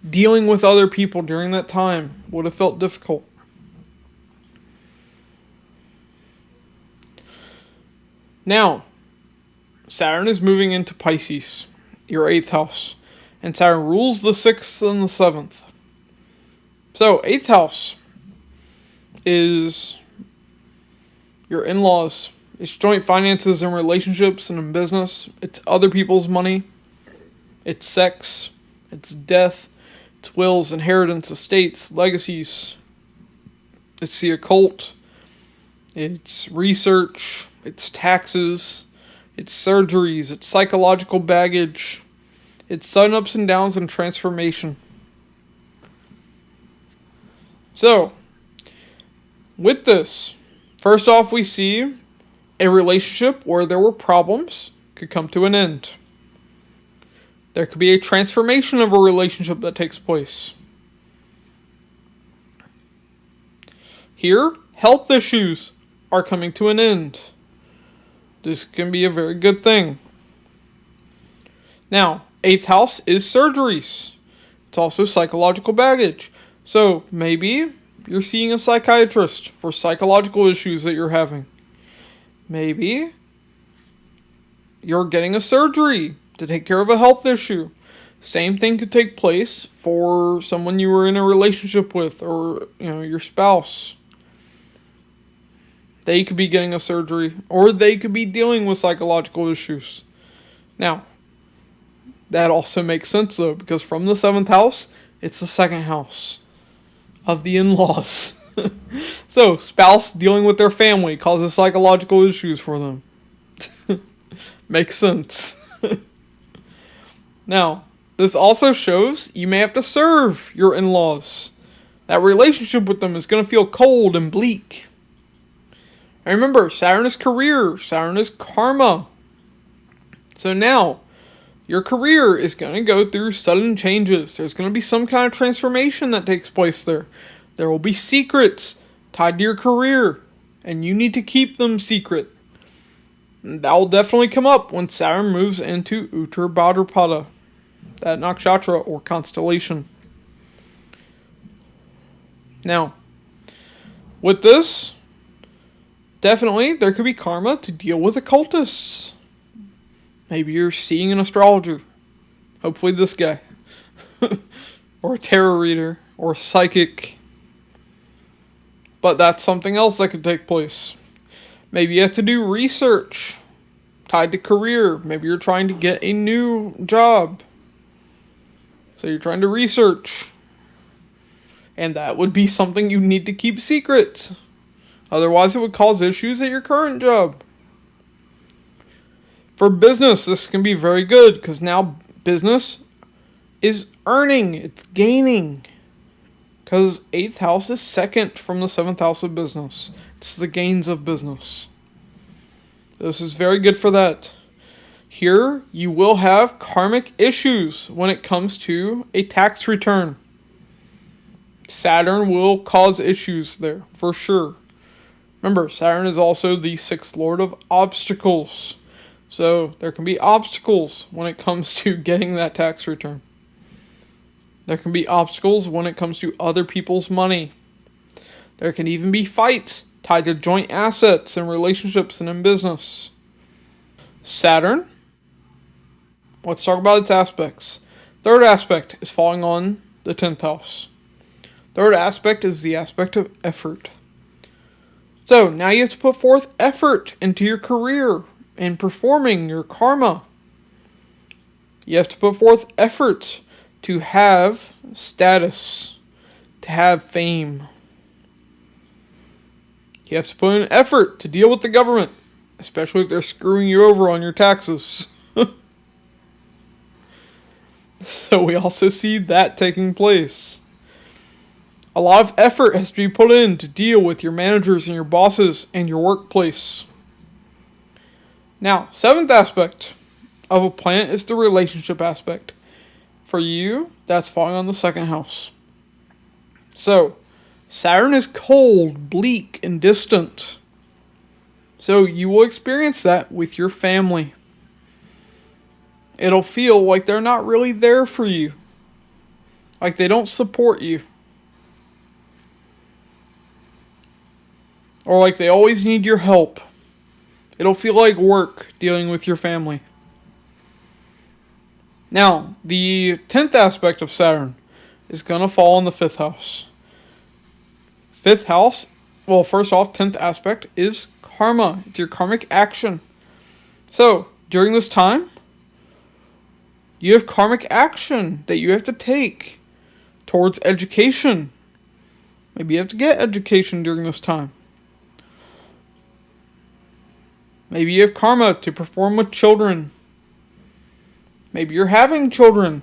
Dealing with other people during that time would have felt difficult. Now, Saturn is moving into Pisces, your 8th house. And Saturn rules the 6th and the 7th. So, 8th house is your in-laws. It's joint finances and relationships and in business. It's other people's money. It's sex. It's death. It's wills, inheritance, estates, legacies. It's the occult. It's research. It's taxes. It's surgeries. It's psychological baggage. It's sudden ups and downs and transformation. So, with this, first off, we see a relationship where there were problems could come to an end. There could be a transformation of a relationship that takes place. Here, health issues are coming to an end. This can be a very good thing. Now, 8th house is surgeries. It's also psychological baggage. So, maybe you're seeing a psychiatrist for psychological issues that you're having. Maybe you're getting a surgery to take care of a health issue. Same thing could take place for someone you were in a relationship with, or your spouse. They could be getting a surgery, or they could be dealing with psychological issues. Now, that also makes sense though, because from the 7th house, it's the 2nd house of the in-laws. So, spouse dealing with their family causes psychological issues for them. Makes sense. Now, this also shows you may have to serve your in-laws. That relationship with them is going to feel cold and bleak. And remember, Saturn is career. Saturn is karma. So now, your career is going to go through sudden changes. There's going to be some kind of transformation that takes place there. There will be secrets tied to your career, and you need to keep them secret. And that will definitely come up when Saturn moves into Uttar Bhadrapada, that nakshatra or constellation. Now, with this, definitely there could be karma to deal with occultists. Maybe you're seeing an astrologer. Hopefully this guy. Or a tarot reader. Or a psychic. But that's something else that could take place. Maybe you have to do research tied to career. Maybe you're trying to get a new job. So you're trying to research. And that would be something you need to keep secret. Otherwise it would cause issues at your current job. For business, this can be very good because now business is earning. It's gaining. Because 8th house is second from the 7th house of business. It's the gains of business. This is very good for that. Here, you will have karmic issues when it comes to a tax return. Saturn will cause issues there, for sure. Remember, Saturn is also the 6th lord of obstacles. So, there can be obstacles when it comes to getting that tax return. There can be obstacles when it comes to other people's money. There can even be fights tied to joint assets and relationships and in business. Saturn, let's talk about its aspects. Third aspect is falling on the 10th house. Third aspect is the aspect of effort. So, now you have to put forth effort into your career and performing your karma. You have to put forth effort to have status, to have fame. You have to put in effort to deal with the government, especially if they're screwing you over on your taxes. So we also see that taking place. A lot of effort has to be put in to deal with your managers and your bosses and your workplace. Now, 7th aspect of a planet is the relationship aspect. For you, that's falling on the 2nd house. So, Saturn is cold, bleak, and distant. So, you will experience that with your family. It'll feel like they're not really there for you. Like they don't support you. Or like they always need your help. It'll feel like work dealing with your family. Now, the 10th aspect of Saturn is going to fall in the 5th house. 5th house, well, first off, 10th aspect is karma. It's your karmic action. So, during this time, you have karmic action that you have to take towards education. Maybe you have to get education during this time. Maybe you have karma to perform with children. Maybe you're having children,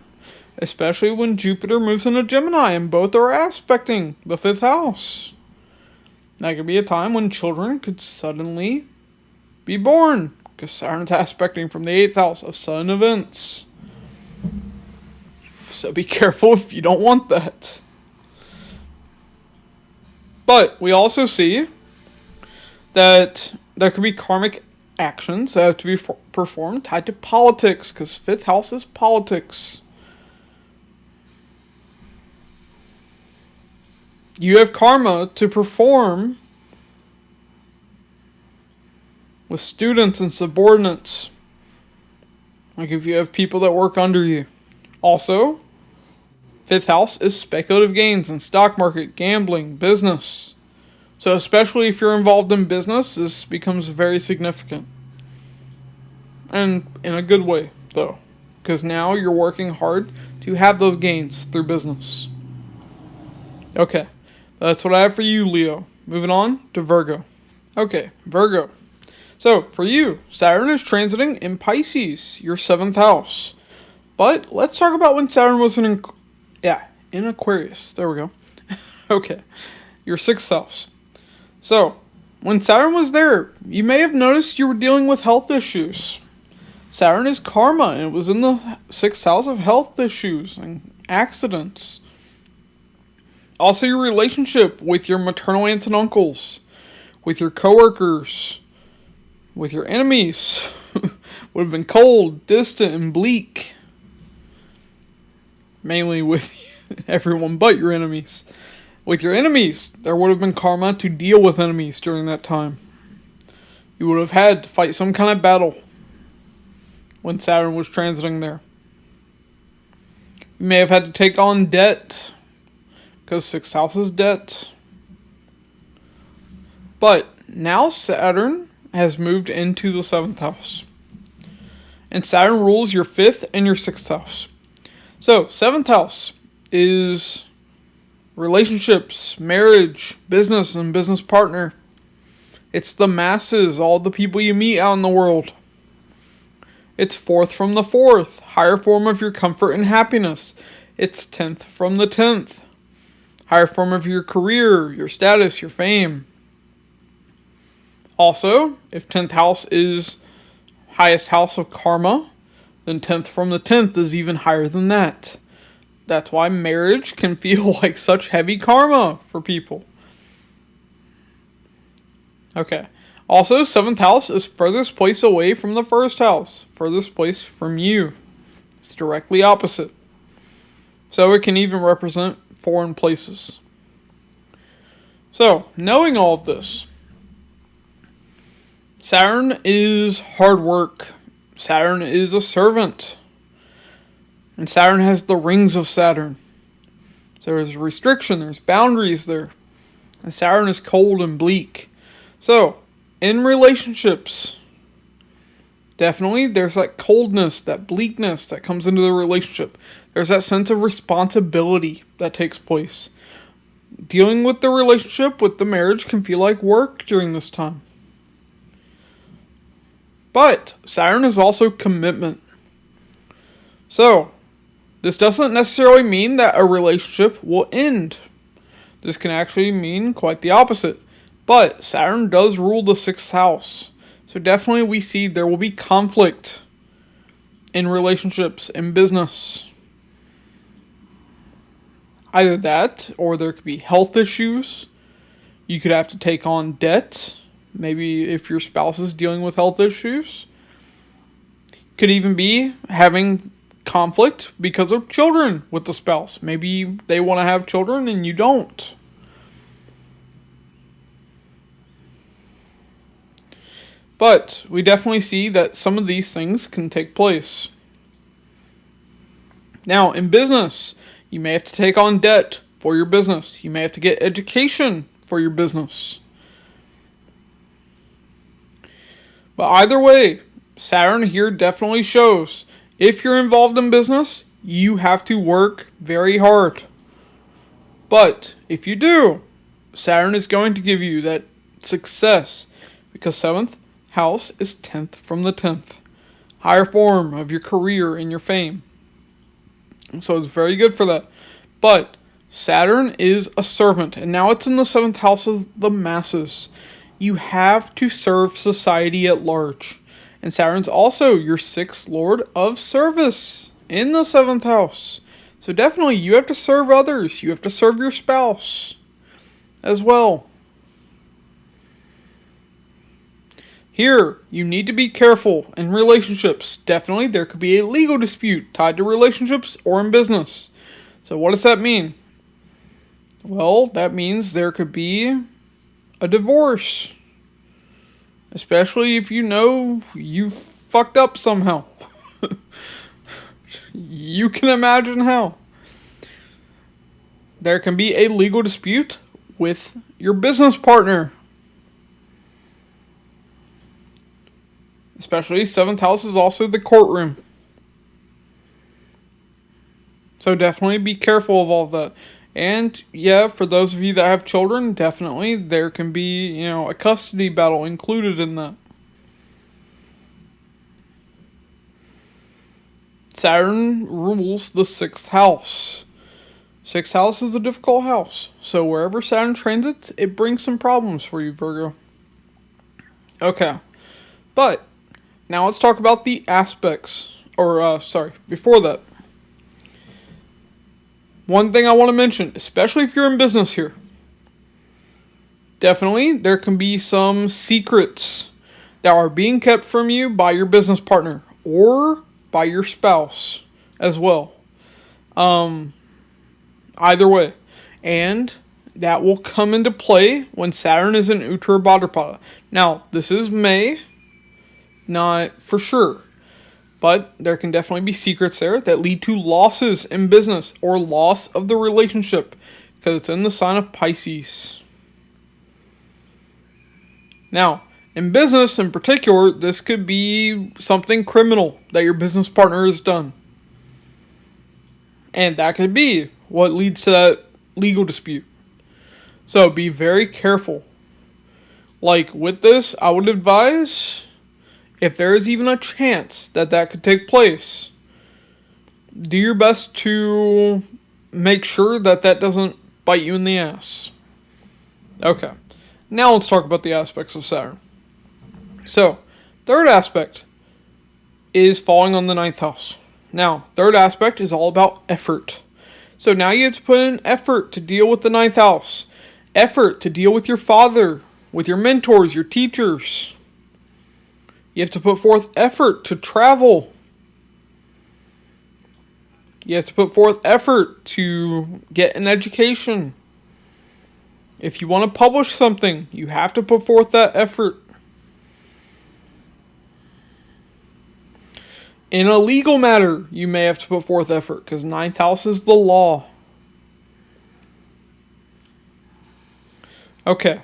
especially when Jupiter moves into Gemini and both are aspecting the 5th house. That could be a time when children could suddenly be born, because Saturn's aspecting from the 8th house of sudden events. So be careful if you don't want that. But we also see that there could be karmic actions that have to be performed tied to politics, because 5th house is politics. You have karma to perform with students and subordinates. Like if you have people that work under you. Also, 5th house is speculative gains in stock market, gambling, business. So especially if you're involved in business, this becomes very significant. And in a good way. though, because now you're working hard to have those gains through business. Okay, that's what I have for you, Leo. Moving on to Virgo. Okay, Virgo. So, for you, Saturn is transiting in Pisces, your 7th house. But let's talk about when Saturn was in Aquarius. There we go. Okay, your 6th house. So, when Saturn was there, you may have noticed you were dealing with health issues. Saturn is karma, and it was in the 6th house of health issues and accidents. Also, your relationship with your maternal aunts and uncles, with your coworkers, with your enemies, would have been cold, distant, and bleak. Mainly with everyone but your enemies. With your enemies, there would have been karma to deal with enemies during that time. You would have had to fight some kind of battle when Saturn was transiting there. You may have had to take on debt, because 6th house is debt. But now Saturn has moved into the 7th house. And Saturn rules your 5th and your 6th house. So, 7th house is relationships, marriage, business, and business partner. It's the masses, all the people you meet out in the world. It's 4th from the 4th, higher form of your comfort and happiness. It's 10th from the 10th, higher form of your career, your status, your fame. Also, if 10th house is highest house of karma, then 10th from the 10th is even higher than that. That's why marriage can feel like such heavy karma for people. Okay. Also, 7th house is furthest place away from the 1st house. Furthest place from you. It's directly opposite. So it can even represent foreign places. So, knowing all of this, Saturn is hard work. Saturn is a servant. And Saturn has the rings of Saturn. So there's restriction, there's boundaries there. And Saturn is cold and bleak. So, in relationships, definitely there's that coldness, that bleakness that comes into the relationship. There's that sense of responsibility that takes place. Dealing with the relationship, with the marriage, can feel like work during this time. But Saturn is also commitment. So, this doesn't necessarily mean that a relationship will end. This can actually mean quite the opposite. But Saturn does rule the 6th house. So definitely we see there will be conflict in relationships and business. Either that, or there could be health issues. You could have to take on debt. Maybe if your spouse is dealing with health issues. Could even be having conflict because of children with the spouse. Maybe they want to have children and you don't. But we definitely see that some of these things can take place. Now, in business, you may have to take on debt for your business. You may have to get education for your business. But either way, Saturn here definitely shows if you're involved in business, you have to work very hard. But if you do, Saturn is going to give you that success because 7th house is 10th from the 10th. Higher form of your career and your fame. So it's very good for that. But Saturn is a servant, and now it's in the 7th house of the masses. You have to serve society at large. And Saturn's also your 6th lord of service in the 7th house. So definitely you have to serve others. You have to serve your spouse as well. Here, you need to be careful in relationships. Definitely there could be a legal dispute tied to relationships or in business. So what does that mean? Well, that means there could be a divorce. Especially if you know you fucked up somehow. You can imagine how. There can be a legal dispute with your business partner. Especially 7th house is also the courtroom. So definitely be careful of all that. And yeah, for those of you that have children, definitely there can be, a custody battle included in that. Saturn rules the 6th house. 6th house is a difficult house. So wherever Saturn transits, it brings some problems for you, Virgo. Okay. But now let's talk about the aspects. Before that. One thing I want to mention, especially if you're in business here. Definitely, there can be some secrets that are being kept from you by your business partner or by your spouse as well. Either way. And that will come into play when Saturn is in Uttar Bhadrapada. Now, this is May, not for sure. But there can definitely be secrets there that lead to losses in business or loss of the relationship because it's in the sign of Pisces. Now, in business in particular, this could be something criminal that your business partner has done. And that could be what leads to that legal dispute. So be very careful. Like with this, I would advise, if there is even a chance that that could take place, do your best to make sure that that doesn't bite you in the ass. Okay, now let's talk about the aspects of Saturn. So, third aspect is falling on the 9th house. Now, third aspect is all about effort. So now you have to put in effort to deal with the 9th house. Effort to deal with your father, with your mentors, your teachers. You have to put forth effort to travel. You have to put forth effort to get an education. If you want to publish something, you have to put forth that effort. In a legal matter, you may have to put forth effort because 9th house is the law. Okay.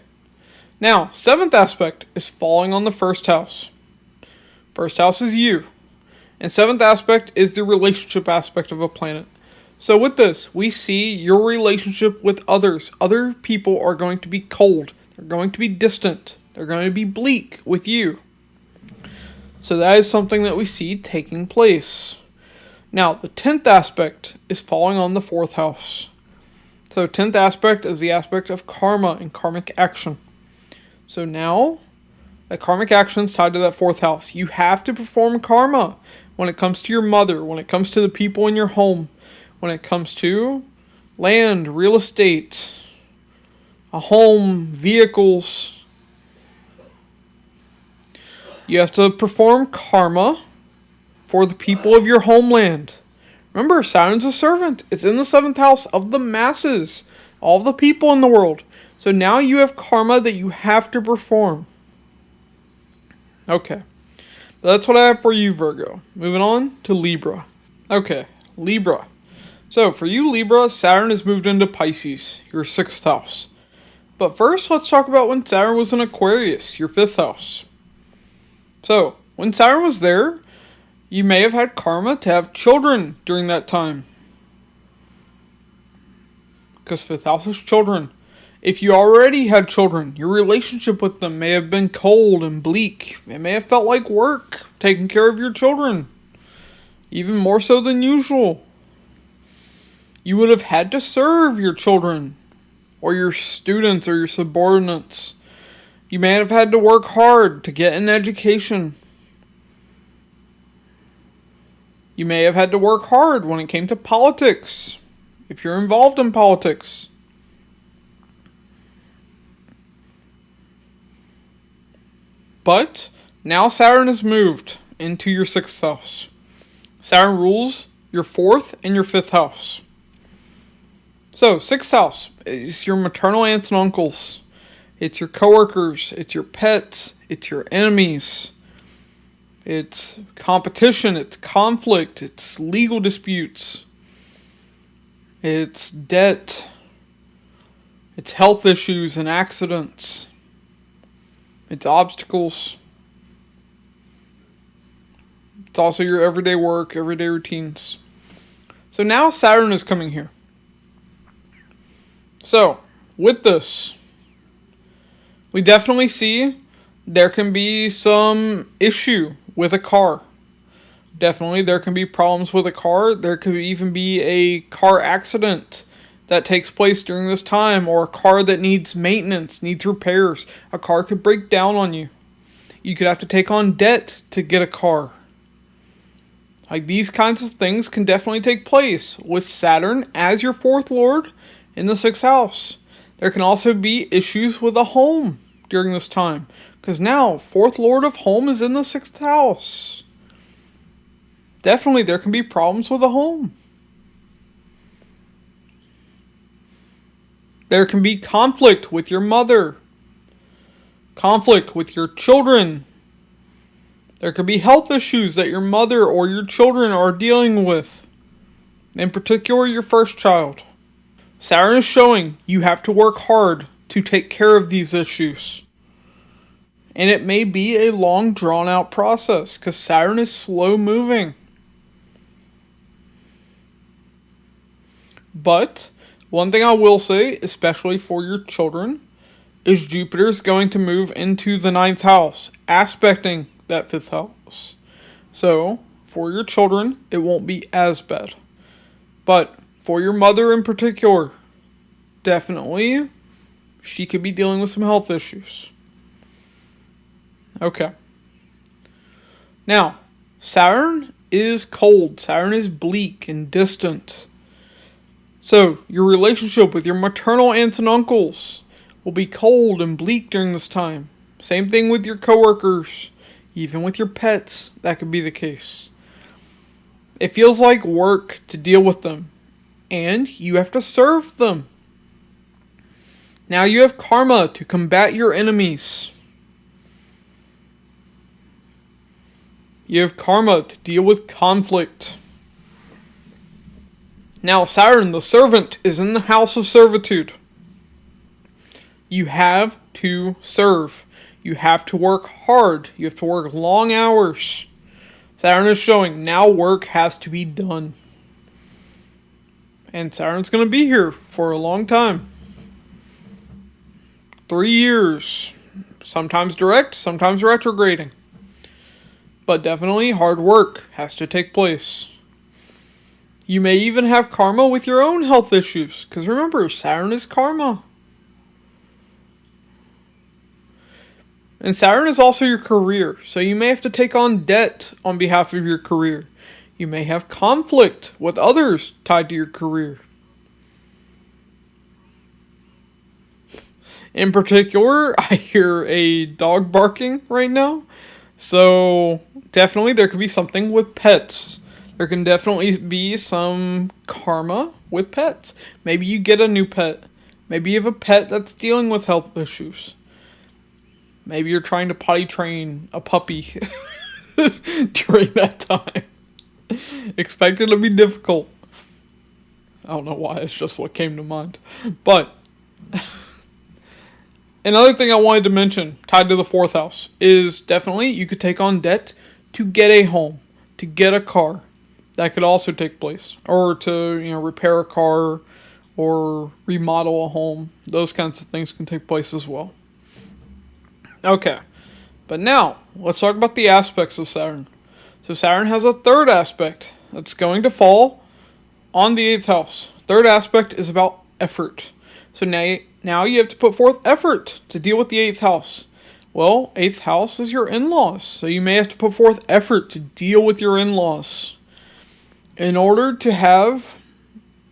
Now, 7th aspect is falling on the 1st house. 1st house is you. And 7th aspect is the relationship aspect of a planet. So with this, we see your relationship with others. Other people are going to be cold. They're going to be distant. They're going to be bleak with you. So that is something that we see taking place. Now, the 10th aspect is falling on the 4th house. So 10th aspect is the aspect of karma and karmic action. So now, the karmic action is tied to that 4th house. You have to perform karma when it comes to your mother, when it comes to the people in your home, when it comes to land, real estate, a home, vehicles. You have to perform karma for the people of your homeland. Remember, Saturn's a servant. It's in the 7th house of the masses, all the people in the world. So now you have karma that you have to perform. Okay. That's what I have for you, Virgo. Moving on to Libra. Okay, Libra. So for you, Libra, Saturn has moved into Pisces, your 6th house. But first, let's talk about when Saturn was in Aquarius, your 5th house. So, when Saturn was there, you may have had karma to have children during that time. Because 5th house is children. If you already had children, your relationship with them may have been cold and bleak. It may have felt like work, taking care of your children. Even more so than usual. You would have had to serve your children, or your students, or your subordinates. You may have had to work hard to get an education. You may have had to work hard when it came to politics, if you're involved in politics. But now Saturn has moved into your 6th house. Saturn rules your 4th and your 5th house. So, 6th house is your maternal aunts and uncles. It's your coworkers, it's your pets, it's your enemies. It's competition, it's conflict, it's legal disputes. It's debt. It's health issues and accidents. It's obstacles. It's also your everyday work, everyday routines. So now Saturn is coming here. So, with this, we definitely see there can be some issue with a car. Definitely there can be problems with a car. There could even be a car accident that takes place during this time, or a car that needs maintenance, needs repairs. A car could break down on you. You could have to take on debt to get a car. Like, these kinds of things can definitely take place with Saturn as your fourth lord in the sixth house. There can also be issues with a home during this time, because now fourth lord of home is in the sixth house. Definitely there can be problems with a home. There can be conflict with your mother, conflict with your children. There could be health issues that your mother or your children are dealing with, in particular your first child. Saturn is showing you have to work hard to take care of these issues. And it may be a long, drawn-out process, because Saturn is slow moving. But one thing I will say, especially for your children, is Jupiter is going to move into the ninth house, aspecting that fifth house. So, for your children, it won't be as bad. But for your mother in particular, definitely, she could be dealing with some health issues. Okay. Now, Saturn is cold. Saturn is bleak and distant. So, your relationship with your maternal aunts and uncles will be cold and bleak during this time. Same thing with your coworkers, even with your pets, that could be the case. It feels like work to deal with them, and you have to serve them. Now you have karma to combat your enemies. You have karma to deal with conflict. Now Saturn, the servant, is in the house of servitude. You have to serve. You have to work hard. You have to work long hours. Saturn is showing now work has to be done. And Saturn's going to be here for a long time. 3 years. Sometimes direct, sometimes retrograding. But definitely hard work has to take place. You may even have karma with your own health issues. Because remember, Saturn is karma. And Saturn is also your career. So you may have to take on debt on behalf of your career. You may have conflict with others tied to your career. In particular, I hear a dog barking right now. So definitely there could be something with pets. There can definitely be some karma with pets. Maybe you get a new pet. Maybe you have a pet that's dealing with health issues. Maybe you're trying to potty train a puppy during that time. Expect it to be difficult. I don't know why, it's just what came to mind. But another thing I wanted to mention, tied to the fourth house, is definitely you could take on debt to get a home, to get a car. That could also take place. Or to, repair a car or remodel a home. Those kinds of things can take place as well. Okay, but now let's talk about the aspects of Saturn. So Saturn has a third aspect that's going to fall on the 8th house. Third aspect is about effort. So now you have to put forth effort to deal with the 8th house. Well, 8th house is your in-laws, so you may have to put forth effort to deal with your in-laws. In order to have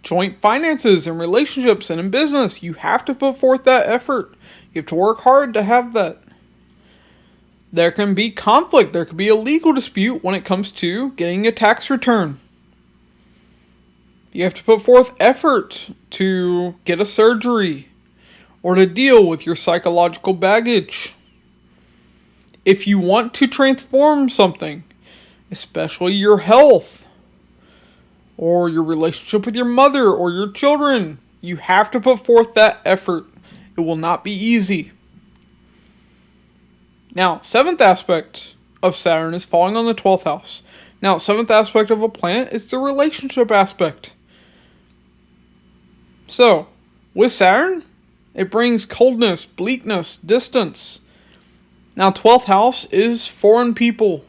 joint finances and relationships and in business, you have to put forth that effort. You have to work hard to have that. There can be conflict. There could be a legal dispute when it comes to getting a tax return. You have to put forth effort to get a surgery or to deal with your psychological baggage. If you want to transform something, especially your health or your relationship with your mother or your children, you have to put forth that effort. It will not be easy. Now, 7th aspect of Saturn is falling on the 12th house. Now, 7th aspect of a planet is the relationship aspect. So, with Saturn, it brings coldness, bleakness, distance. Now, 12th house is foreign people.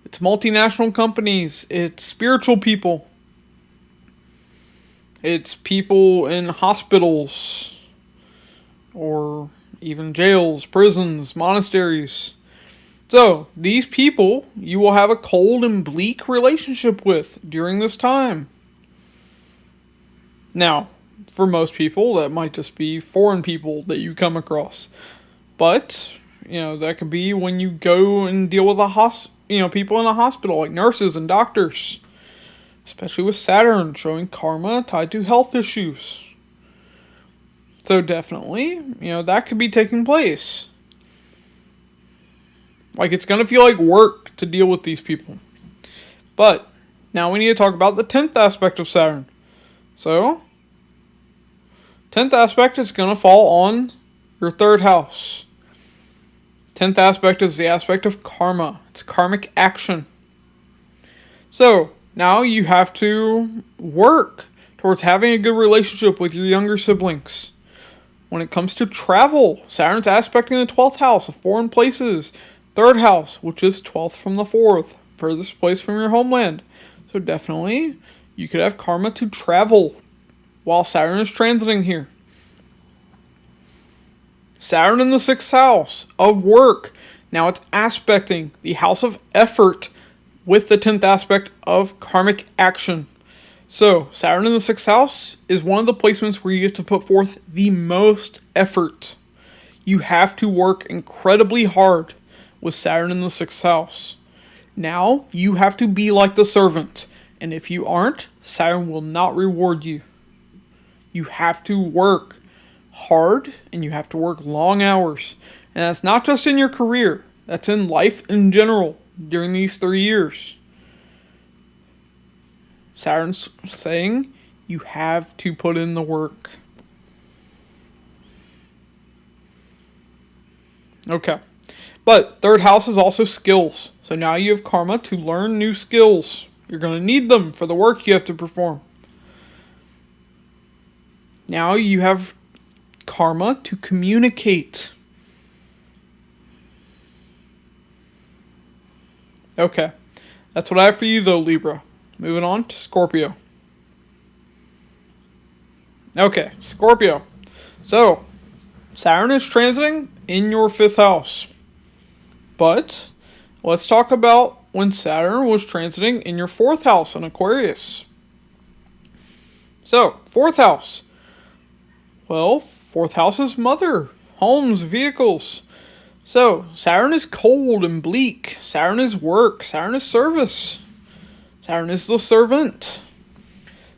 It's multinational companies. It's spiritual people. It's people in hospitals or even jails, prisons, monasteries. So, these people you will have a cold and bleak relationship with during this time. Now, for most people, that might just be foreign people that you come across. But, that could be when you go and deal with people in a hospital, like nurses and doctors. Especially with Saturn showing karma tied to health issues. So definitely, that could be taking place. Like, it's going to feel like work to deal with these people. But, now we need to talk about the 10th aspect of Saturn. So, 10th aspect is going to fall on your 3rd house. 10th aspect is the aspect of karma. It's karmic action. So, now you have to work towards having a good relationship with your younger siblings. When it comes to travel, Saturn's aspecting the 12th house of foreign places. 3rd house, which is 12th from the 4th, furthest place from your homeland. So definitely, you could have karma to travel while Saturn is transiting here. Saturn in the 6th house of work. Now it's aspecting the house of effort with the 10th aspect of karmic action. So, Saturn in the 6th house is one of the placements where you have to put forth the most effort. You have to work incredibly hard with Saturn in the 6th house. Now, you have to be like the servant. And if you aren't, Saturn will not reward you. You have to work hard and you have to work long hours. And that's not just in your career. That's in life in general during these 3 years. Saturn's saying you have to put in the work. Okay. But 3rd house is also skills. So now you have karma to learn new skills. You're going to need them for the work you have to perform. Now you have karma to communicate. Okay. That's what I have for you though, Libra. Moving on to Scorpio. Okay, Scorpio. So, Saturn is transiting in your 5th house. But, let's talk about when Saturn was transiting in your 4th house in Aquarius. So, 4th house. Well, 4th house is mother, homes, vehicles. So, Saturn is cold and bleak. Saturn is work. Saturn is service. Saturn is the servant.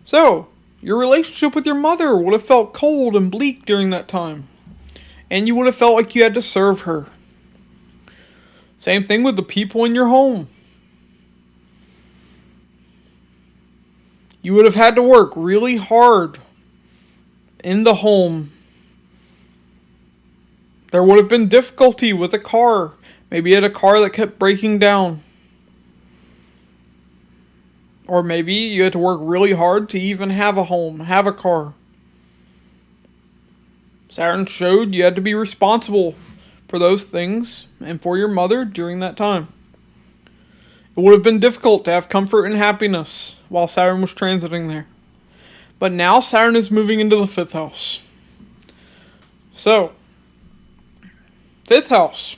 So, your relationship with your mother would have felt cold and bleak during that time. And you would have felt like you had to serve her. Same thing with the people in your home. You would have had to work really hard in the home. There would have been difficulty with a car. Maybe you had a car that kept breaking down. Or maybe you had to work really hard to even have a home, have a car. Saturn showed you had to be responsible for those things and for your mother during that time. It would have been difficult to have comfort and happiness while Saturn was transiting there. But now Saturn is moving into the 5th house. So, 5th house.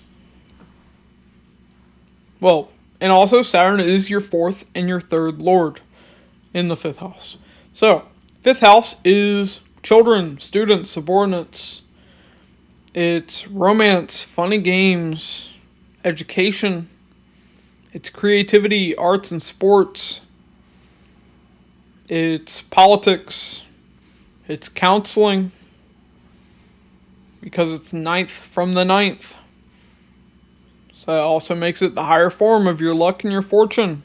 Well, and also Saturn is your 4th and your 3rd lord in the 5th house. So, 5th house is children, students, subordinates. It's romance, funny games, education. It's creativity, arts and sports. It's politics. It's counseling. Because it's 9th from the 9th. So it also makes it the higher form of your luck and your fortune.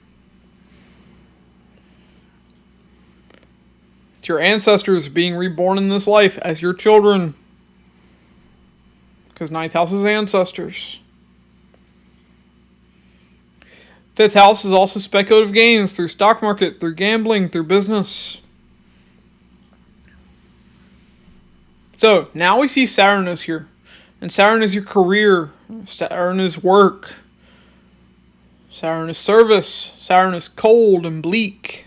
It's your ancestors being reborn in this life as your children. Because 9th house is ancestors. 5th house is also speculative gains through stock market, through gambling, through business. So now we see Saturn is here. And Saturn is your career. Saturn is work. Saturn is service. Saturn is cold and bleak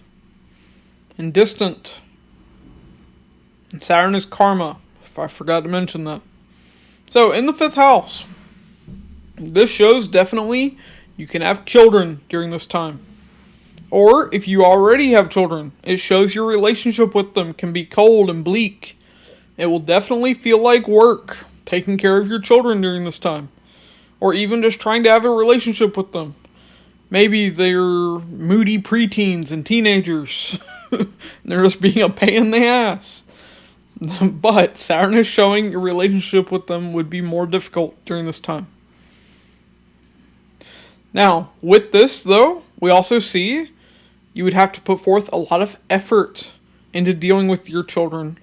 and distant. And Saturn is karma, if I forgot to mention that. So in the 5th house, this shows definitely you can have children during this time. Or if you already have children, it shows your relationship with them can be cold and bleak. It will definitely feel like work, taking care of your children during this time. Or even just trying to have a relationship with them. Maybe they're moody preteens and teenagers. They're just being a pain in the ass. But Saturn is showing your relationship with them would be more difficult during this time. Now, with this though, we also see you would have to put forth a lot of effort into dealing with your children,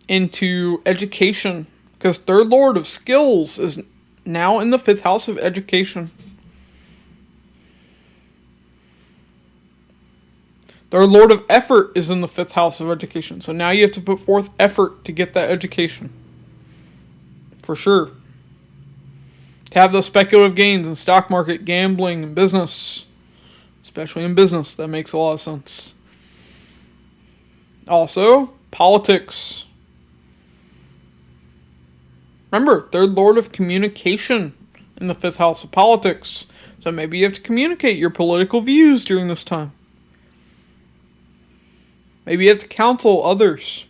into education, because third lord of skills is now in the 5th house of education. Third lord of effort is in the 5th house of education. So now you have to put forth effort to get that education. For sure. To have those speculative gains in stock market, gambling, and business. Especially in business. That makes a lot of sense. Also, politics. Remember, third lord of communication in the 5th house of politics. So maybe you have to communicate your political views during this time. Maybe you have to counsel others.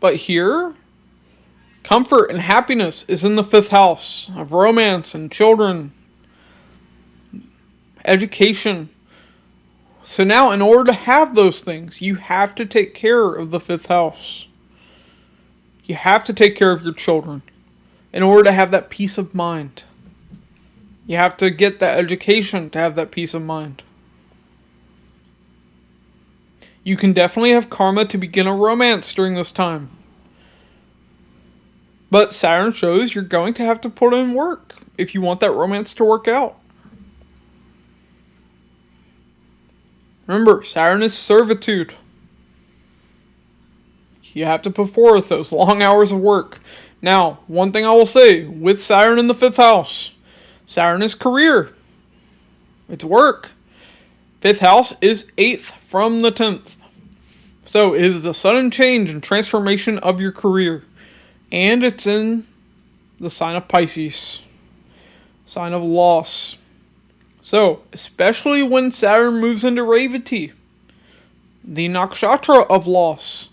But here, comfort and happiness is in the 5th house of romance and children, education. So now, in order to have those things, you have to take care of the 5th house. You have to take care of your children in order to have that peace of mind. You have to get that education to have that peace of mind. You can definitely have karma to begin a romance during this time. But Saturn shows you're going to have to put in work if you want that romance to work out. Remember, Saturn is servitude. You have to put forth those long hours of work. Now, one thing I will say, with Saturn in the 5th house, Saturn is career. It's work. 5th house is 8th from the 10th. So it is a sudden change and transformation of your career. And it's in the sign of Pisces. Sign of loss. So, especially when Saturn moves into Revati, the nakshatra of loss.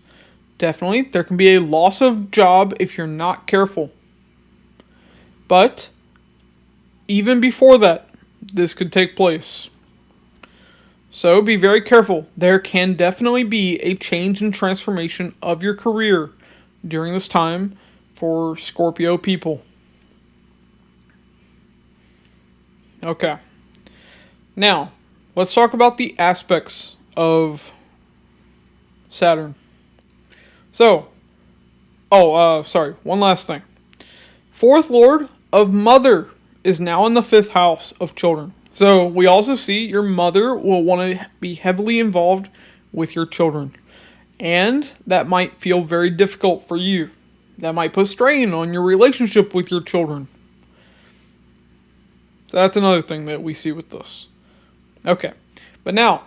Definitely, there can be a loss of job if you're not careful. But, even before that, this could take place. So be very careful. There can definitely be a change and transformation of your career during this time for Scorpio people. Okay. Now, let's talk about the aspects of Saturn. So, one last thing. 4th lord of mother is now in the 5th house of children. So we also see your mother will want to be heavily involved with your children. And that might feel very difficult for you. That might put strain on your relationship with your children. So that's another thing that we see with this. Okay. But now,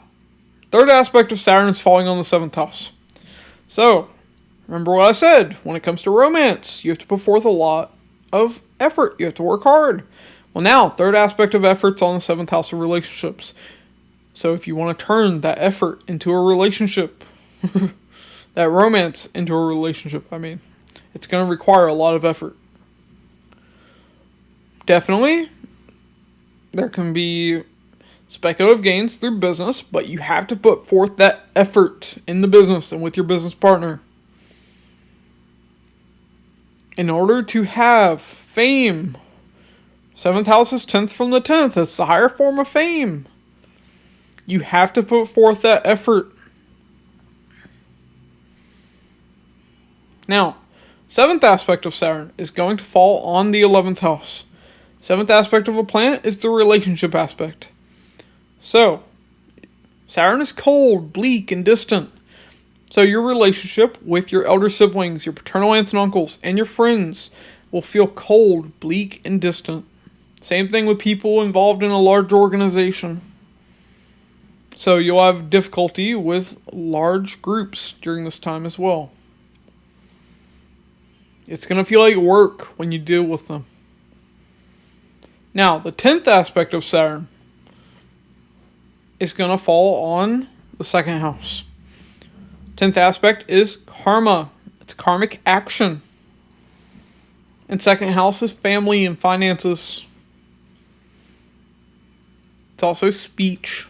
third aspect of Saturn is falling on the 7th house. So, remember what I said. When it comes to romance, you have to put forth a lot of effort. You have to work hard. Well, now, third aspect of effort's on the 7th house of relationships. So if you want to turn that effort into a relationship, that romance into a relationship, it's going to require a lot of effort. Definitely, there can be speculative gains through business, but you have to put forth that effort in the business and with your business partner. In order to have fame, 7th house is 10th from the 10th. It's the higher form of fame. You have to put forth that effort. Now, 7th aspect of Saturn is going to fall on the 11th house. 7th aspect of a planet is the relationship aspect. So, Saturn is cold, bleak, and distant. So your relationship with your elder siblings, your paternal aunts and uncles, and your friends will feel cold, bleak, and distant. Same thing with people involved in a large organization. So you'll have difficulty with large groups during this time as well. It's going to feel like work when you deal with them. Now, the 10th aspect of Saturn is going to fall on the second house. 10th aspect is karma. It's karmic action. And second house is family and finances. It's also speech.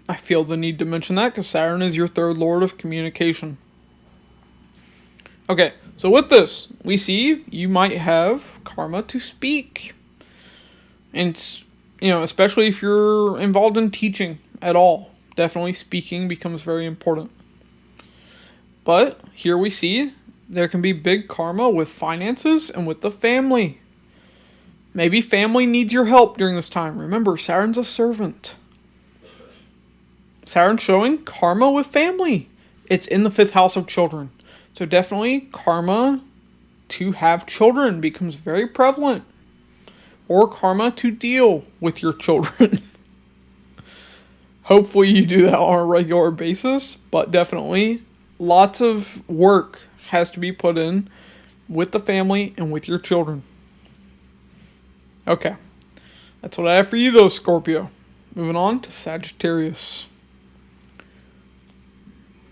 I feel the need to mention that because Saturn is your third lord of communication. Okay, so with this, we see you might have karma to speak. And, especially if you're involved in teaching at all, definitely speaking becomes very important. But here we see there can be big karma with finances and with the family. Maybe family needs your help during this time. Remember, Saturn's a servant. Saturn showing karma with family. It's in the 5th house of children. So definitely karma to have children becomes very prevalent. Or karma to deal with your children. Hopefully you do that on a regular basis. But definitely lots of work has to be put in with the family and with your children. Okay. That's what I have for you though, Scorpio. Moving on to Sagittarius.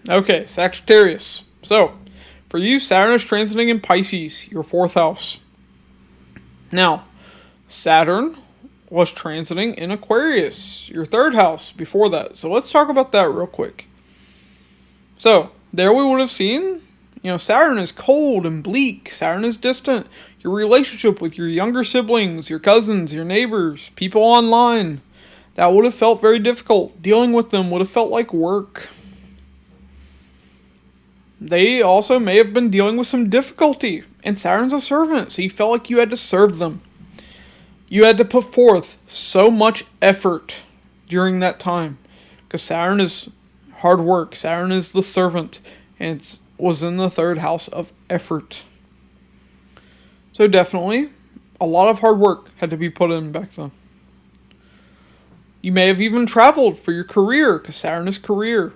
Okay, Sagittarius. So, for you, Saturn is transiting in Pisces, your 4th house. Now, Saturn was transiting in Aquarius, your 3rd house, before that. So, let's talk about that real quick. So, there we would have seen, Saturn is cold and bleak. Saturn is distant. Your relationship with your younger siblings, your cousins, your neighbors, people online, that would have felt very difficult. Dealing with them would have felt like work. They also may have been dealing with some difficulty. And Saturn's a servant, so you felt like you had to serve them. You had to put forth so much effort during that time. Because Saturn is hard work. Saturn is the servant. And it was in the 3rd house of effort. So definitely, a lot of hard work had to be put in back then. You may have even traveled for your career, because Saturn is career.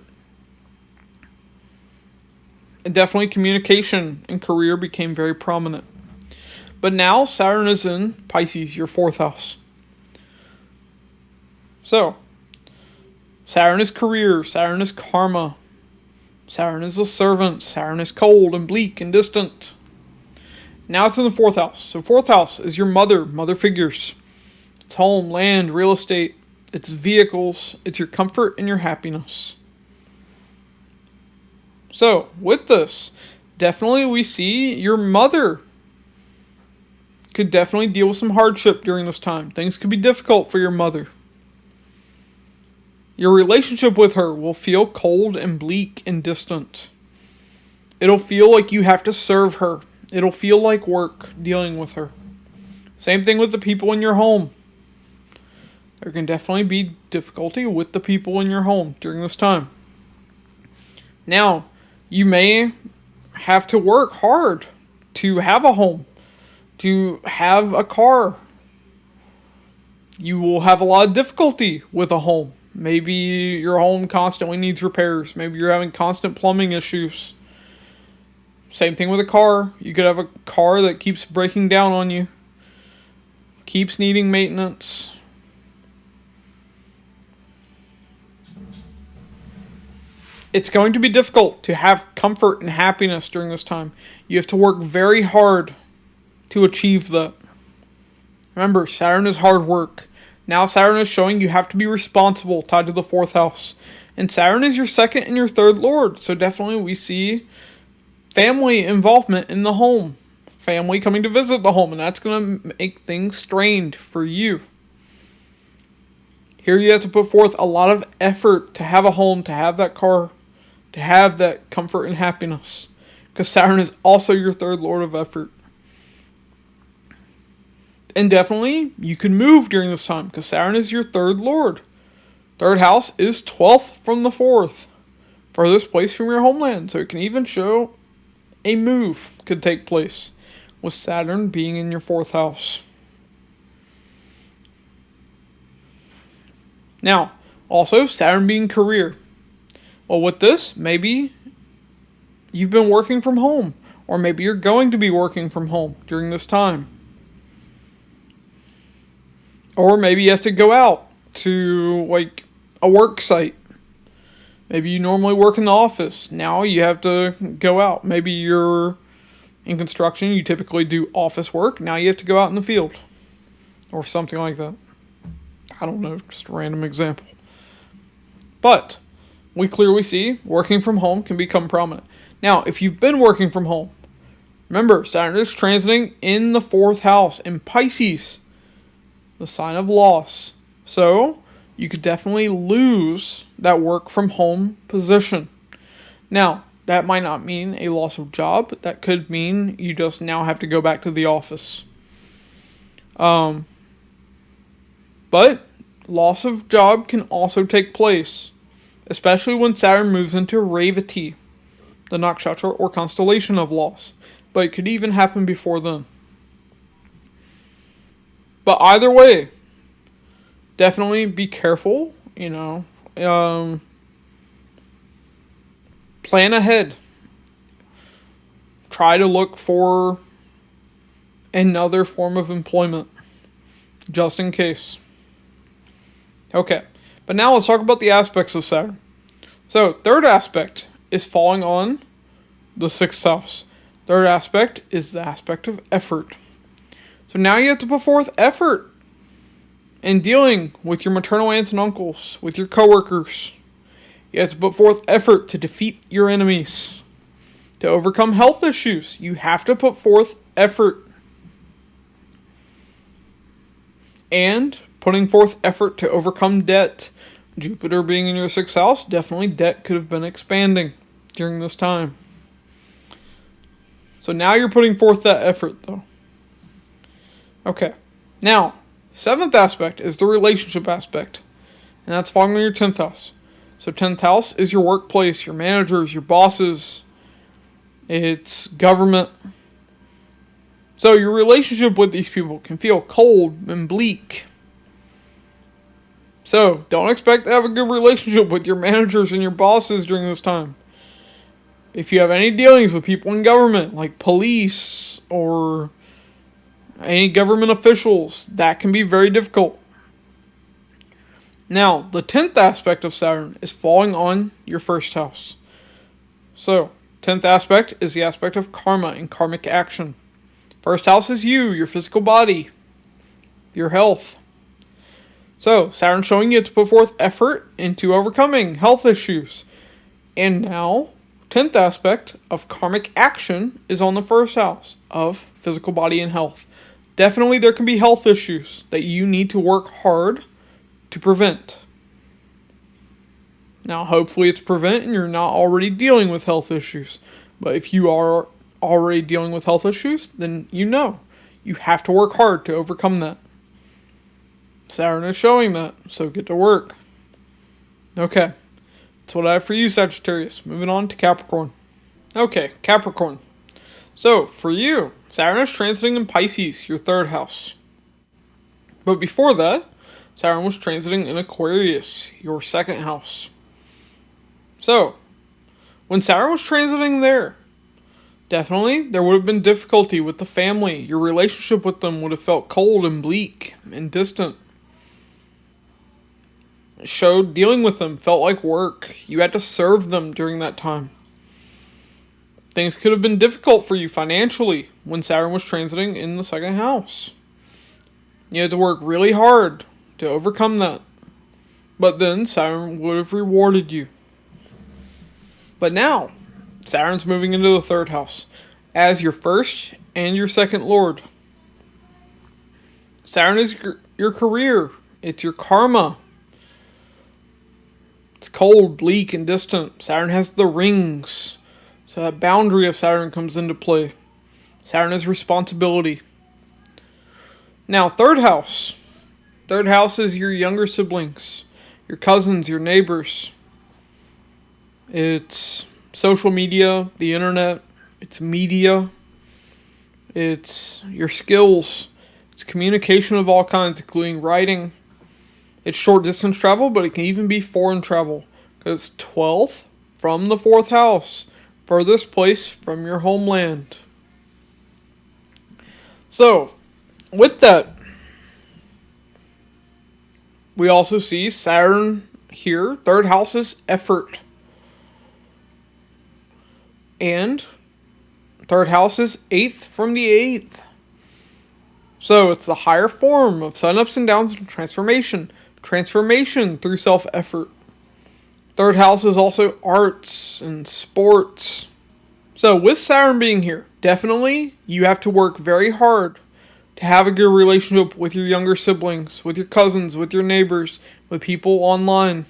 And definitely communication and career became very prominent. But now Saturn is in Pisces, your 4th house. So, Saturn is career, Saturn is karma, Saturn is a servant, Saturn is cold and bleak and distant. Now it's in the 4th house. So 4th house is your mother figures. It's home, land, real estate, it's vehicles, it's your comfort and your happiness. So, with this, definitely we see your mother could definitely deal with some hardship during this time. Things could be difficult for your mother. Your relationship with her will feel cold and bleak and distant. It'll feel like you have to serve her. It'll feel like work dealing with her. Same thing with the people in your home. There can definitely be difficulty with the people in your home during this time. Now, you may have to work hard to have a home, to have a car. You will have a lot of difficulty with a home. Maybe your home constantly needs repairs. Maybe you're having constant plumbing issues. Same thing with a car. You could have a car that keeps breaking down on you, keeps needing maintenance. It's going to be difficult to have comfort and happiness during this time. You have to work very hard to achieve that. Remember, Saturn is hard work. Now Saturn is showing you have to be responsible, tied to the 4th house. And Saturn is your 2nd and your 3rd lord. So definitely we see family involvement in the home. Family coming to visit the home. And that's going to make things strained for you. Here you have to put forth a lot of effort to have a home, to have that car, to have that comfort and happiness. Because Saturn is also your 3rd lord of effort. And definitely, you can move during this time, because Saturn is your 3rd lord. 3rd house is 12th from the 4th. furthest place from your homeland. So it can even show a move could take place with Saturn being in your 4th house. Now, also Saturn being career. Well, with this, maybe you've been working from home, or maybe you're going to be working from home during this time. Or maybe you have to go out to like a work site. Maybe you normally work in the office. Now you have to go out. Maybe you're in construction. You typically do office work. Now you have to go out in the field. Or something like that. I don't know. Just a random example. But we clearly see working from home can become prominent. Now, if you've been working from home, remember, Saturn is transiting in the 4th house in Pisces, the sign of loss. So you could definitely lose that work from home position. Now, that might not mean a loss of job. That could mean you just now have to go back to the office. But loss of job can also take place, especially when Saturn moves into Revati, the nakshatra or constellation of loss. But it could even happen before then. But either way, definitely be careful, plan ahead. Try to look for another form of employment, just in case. Okay, but now let's talk about the aspects of Saturn. So, third aspect is falling on the 6th house. Third aspect is the aspect of effort. So now you have to put forth effort in dealing with your maternal aunts and uncles, with your coworkers. You have to put forth effort to defeat your enemies, to overcome health issues. You have to put forth effort. And putting forth effort to overcome debt. Jupiter being in your 6th house, definitely debt could have been expanding during this time. So now you're putting forth that effort, though. Okay. Now, 7th aspect is the relationship aspect. And that's falling in your 10th house. So 10th house is your workplace, your managers, your bosses. It's government. So your relationship with these people can feel cold and bleak. So don't expect to have a good relationship with your managers and your bosses during this time. If you have any dealings with people in government, like police or any government officials, that can be very difficult. Now, the 10th aspect of Saturn is falling on your 1st house. So, 10th aspect is the aspect of karma and karmic action. 1st house is you, your physical body, your health. So, Saturn's showing you to put forth effort into overcoming health issues. And now, 10th aspect of karmic action is on the 1st house of physical body and health. Definitely there can be health issues that you need to work hard to prevent. Now, hopefully it's prevent and you're not already dealing with health issues. But if you are already dealing with health issues, then you have to work hard to overcome that. Saturn is showing that, so get to work. Okay, that's what I have for you, Sagittarius. Moving on to Capricorn. Okay, Capricorn. So, for you, Saturn is transiting in Pisces, your 3rd house. But before that, Saturn was transiting in Aquarius, your 2nd house. So, when Saturn was transiting there, definitely there would have been difficulty with the family. Your relationship with them would have felt cold and bleak and distant. It showed dealing with them felt like work. You had to serve them during that time. Things could have been difficult for you financially when Saturn was transiting in the 2nd house. You had to work really hard to overcome that. But then Saturn would have rewarded you. But now, Saturn's moving into the 3rd house as your 1st and your 2nd lord. Saturn is your career. It's your karma. It's cold, bleak, and distant. Saturn has the rings. So that boundary of Saturn comes into play. Saturn is responsibility. Now, 3rd house. 3rd house is your younger siblings, your cousins, your neighbors. It's social media, the internet, it's media, it's your skills, it's communication of all kinds, including writing. It's short distance travel, but it can even be foreign travel. Because 12th from the 4th house, furthest place from your homeland. So, with that, we also see Saturn here. 3rd house is effort. And 3rd house is 8th from the 8th. So it's the higher form of sudden ups and downs and transformation. Transformation through self-effort. 3rd house is also arts and sports. So with Saturn being here, definitely you have to work very hard to have a good relationship with your younger siblings, with your cousins, with your neighbors, with people online.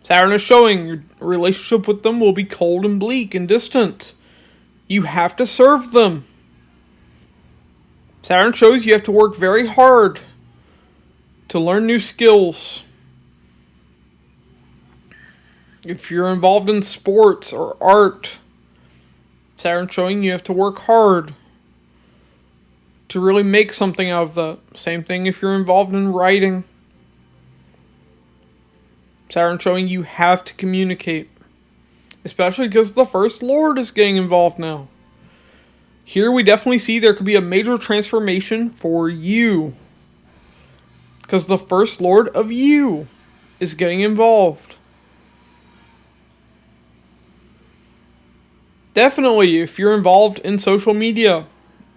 Saturn is showing your relationship with them will be cold and bleak and distant. You have to serve them. Saturn shows you have to work very hard to learn new skills. If you're involved in sports or art, Saturn showing you have to work hard to really make something out of that. Same thing if you're involved in writing. Saturn showing you have to communicate. Especially because the First Lord is getting involved now. Here we definitely see there could be a major transformation for you. Because the First Lord of you is getting involved. Definitely, if you're involved in social media,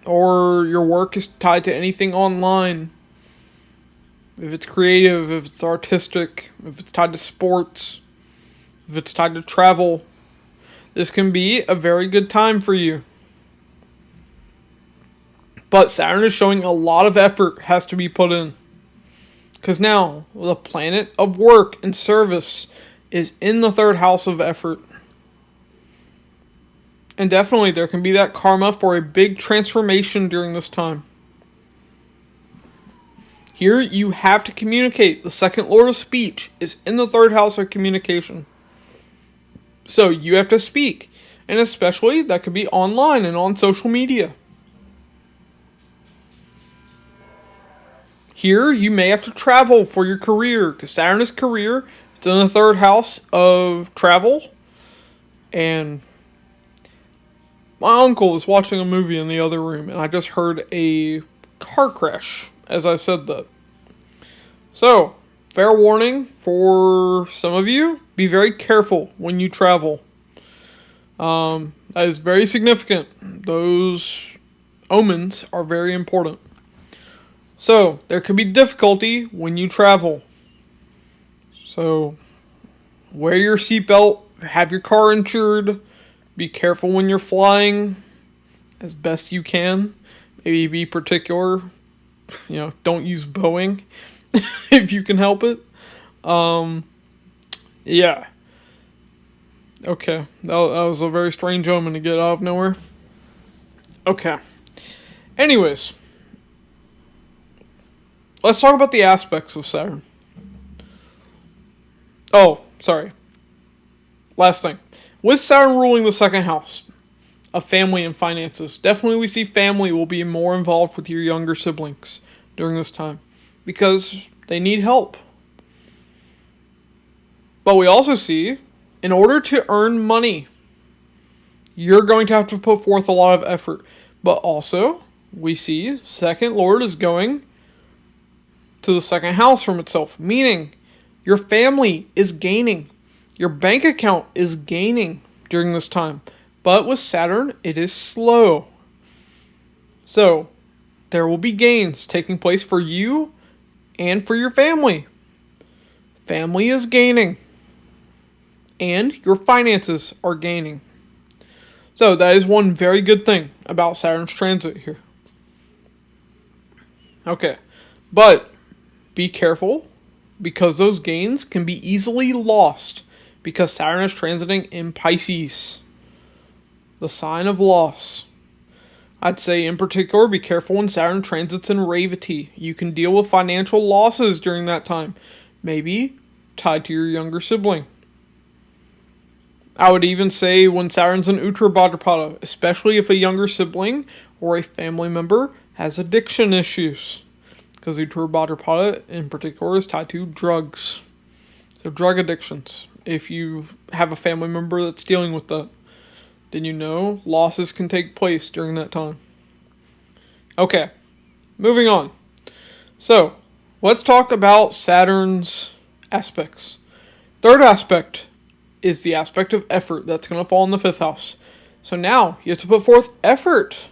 or your work is tied to anything online, if it's creative, if it's artistic, if it's tied to sports, if it's tied to travel, this can be a very good time for you. But Saturn is showing a lot of effort has to be put in. Because now, the planet of work and service is in the 3rd house of effort. And definitely there can be that karma for a big transformation during this time. Here you have to communicate. The 2nd Lord of Speech is in the 3rd house of communication. So you have to speak. And especially that could be online and on social media. Here you may have to travel for your career. Because Saturn is career. It's in the 3rd house of travel. And my uncle was watching a movie in the other room, and I just heard a car crash as I said that. So, fair warning for some of you, be very careful when you travel. That is very significant. Those omens are very important. So, there could be difficulty when you travel. So, wear your seatbelt, have your car insured. Be careful when you're flying as best you can. Maybe be particular. Don't use Boeing if you can help it. Yeah. Okay. That was a very strange omen to get out of nowhere. Okay. Anyways. Let's talk about the aspects of Saturn. Oh, sorry. Last thing. With Saturn ruling the 2nd house of family and finances, definitely we see family will be more involved with your younger siblings during this time because they need help. But we also see, in order to earn money, you're going to have to put forth a lot of effort. But also, we see 2nd Lord is going to the 2nd house from itself, meaning your family is gaining. Your bank account is gaining during this time. But with Saturn, it is slow. So, there will be gains taking place for you and for your family. Family is gaining. And your finances are gaining. So, that is one very good thing about Saturn's transit here. Okay. But, be careful, because those gains can be easily lost. Because Saturn is transiting in Pisces, the sign of loss. I'd say in particular, be careful when Saturn transits in Revati. You can deal with financial losses during that time. Maybe tied to your younger sibling. I would even say when Saturn's in Uttar Bhadrapada, especially if a younger sibling or a family member has addiction issues. Because Uttar Bhadrapada in particular is tied to drugs. So drug addictions. If you have a family member that's dealing with that, then you know losses can take place during that time. Okay, moving on. So, let's talk about Saturn's aspects. Third aspect is the aspect of effort that's going to fall in the 5th house. So now you have to put forth effort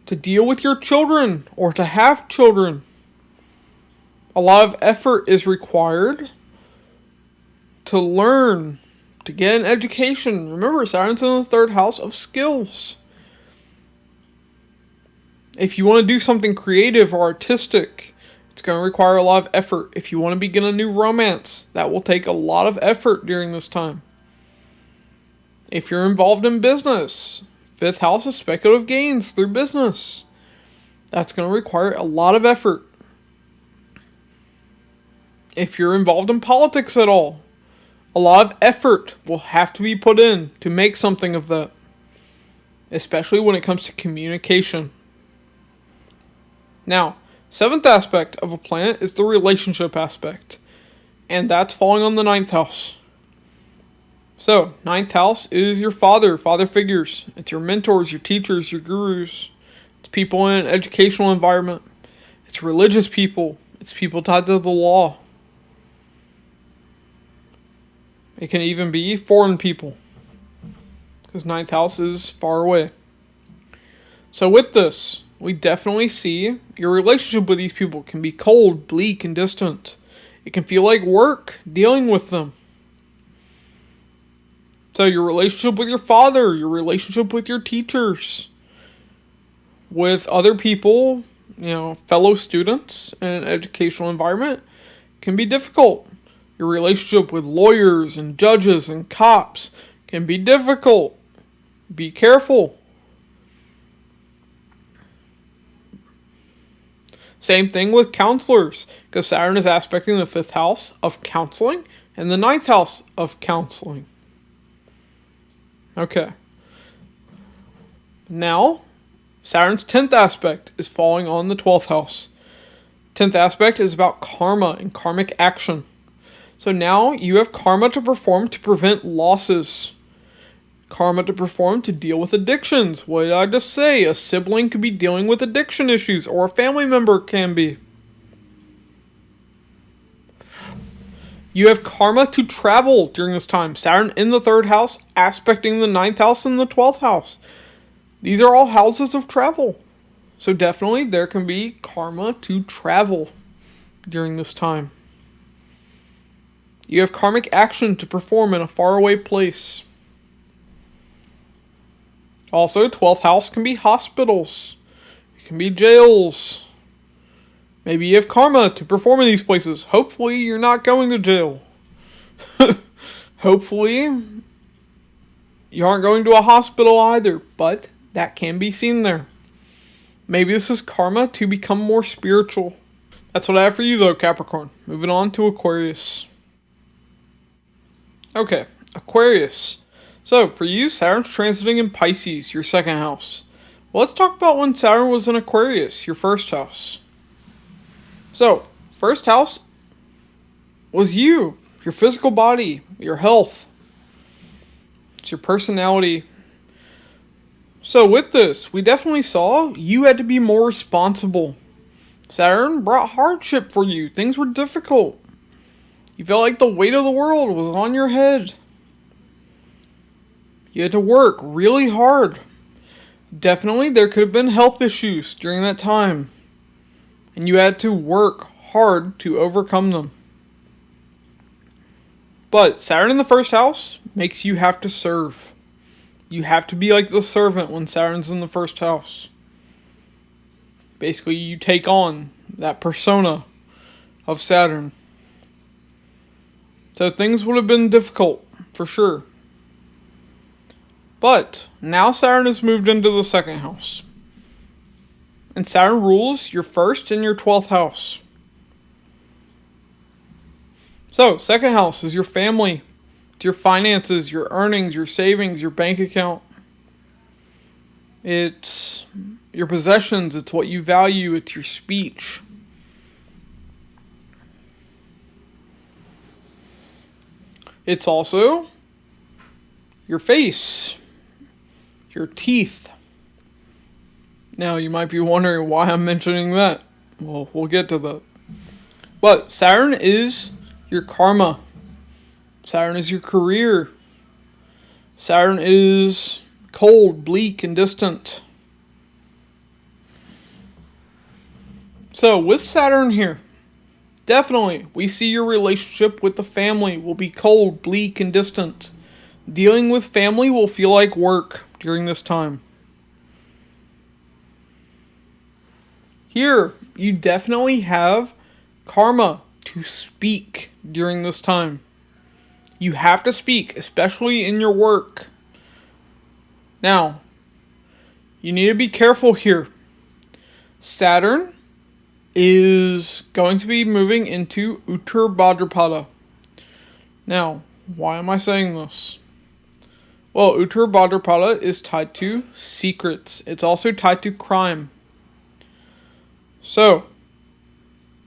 to deal with your children or to have children. A lot of effort is required to learn, to get an education. Remember, Saturn's in the 3rd house of skills. If you want to do something creative or artistic, it's going to require a lot of effort. If you want to begin a new romance, that will take a lot of effort during this time. If you're involved in business, 5th house is speculative gains through business. That's going to require a lot of effort. If you're involved in politics at all, a lot of effort will have to be put in to make something of that. Especially when it comes to communication. Now, 7th aspect of a planet is the relationship aspect. And that's falling on the 9th house. So, 9th house is your father figures. It's your mentors, your teachers, your gurus. It's people in an educational environment. It's religious people. It's people tied to the law. It can even be foreign people. Because 9th house is far away. So with this, we definitely see your relationship with these people can be cold, bleak, and distant. It can feel like work dealing with them. So your relationship with your father, your relationship with your teachers, with other people, fellow students in an educational environment can be difficult. Your relationship with lawyers and judges and cops can be difficult. Be careful. Same thing with counselors, because Saturn is aspecting the 5th house of counseling and the 9th house of counseling. Okay. Now, Saturn's 10th aspect is falling on the 12th house. 10th aspect is about karma and karmic action. So now you have karma to perform to prevent losses. Karma to perform to deal with addictions. What did I just say? A sibling could be dealing with addiction issues, or a family member can be. You have karma to travel during this time. Saturn in the 3rd house, aspecting the 9th house and the 12th house. These are all houses of travel. So definitely there can be karma to travel during this time. You have karmic action to perform in a faraway place. Also, 12th house can be hospitals. It can be jails. Maybe you have karma to perform in these places. Hopefully, you're not going to jail. Hopefully, you aren't going to a hospital either, but that can be seen there. Maybe this is karma to become more spiritual. That's what I have for you though, Capricorn. Moving on to Aquarius. Okay, Aquarius. So, for you, Saturn's transiting in Pisces, your 2nd house. Well, let's talk about when Saturn was in Aquarius, your 1st house. So, 1st house was you, your physical body, your health. It's your personality. So, with this, we definitely saw you had to be more responsible. Saturn brought hardship for you. Things were difficult. You felt like the weight of the world was on your head. You had to work really hard. Definitely there could have been health issues during that time. And you had to work hard to overcome them. But Saturn in the 1st house makes you have to serve. You have to be like the servant when Saturn's in the 1st house. Basically, you take on that persona of Saturn. So things would have been difficult, for sure. But now Saturn has moved into the 2nd house. And Saturn rules your 1st and your 12th house. So, 2nd house is your family. It's your finances, your earnings, your savings, your bank account. It's your possessions. It's what you value. It's your speech. It's also your face, your teeth. Now, you might be wondering why I'm mentioning that. Well, we'll get to that. But Saturn is your karma. Saturn is your career. Saturn is cold, bleak, and distant. So, with Saturn here, definitely, we see your relationship with the family will be cold, bleak, and distant. Dealing with family will feel like work during this time. Here, you definitely have karma to speak during this time. You have to speak, especially in your work. Now, you need to be careful here. Saturn is going to be moving into Uttar Bhadrapada. Now, why am I saying this? Well, Uttar Bhadrapada is tied to secrets. It's also tied to crime. So,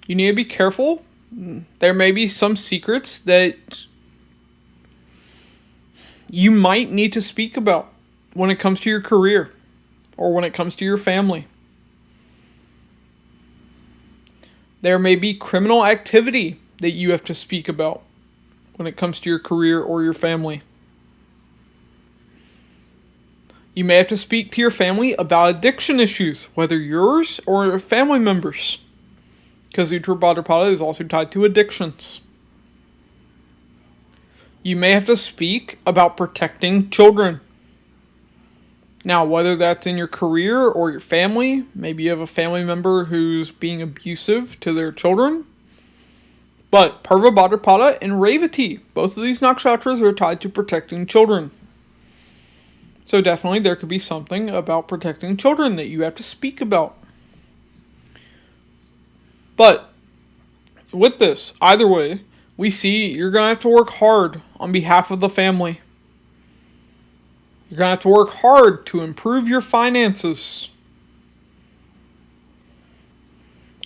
you need to be careful. There may be some secrets that you might need to speak about when it comes to your career or when it comes to your family. There may be criminal activity that you have to speak about when it comes to your career or your family. You may have to speak to your family about addiction issues, whether yours or family members, because Uttar Bhadrapada is also tied to addictions. You may have to speak about protecting children. Now, whether that's in your career or your family, maybe you have a family member who's being abusive to their children. But Purva Bhadrapada and Revati, both of these nakshatras are tied to protecting children. So definitely there could be something about protecting children that you have to speak about. But with this, either way, we see you're going to have to work hard on behalf of the family. You're going to have to work hard to improve your finances.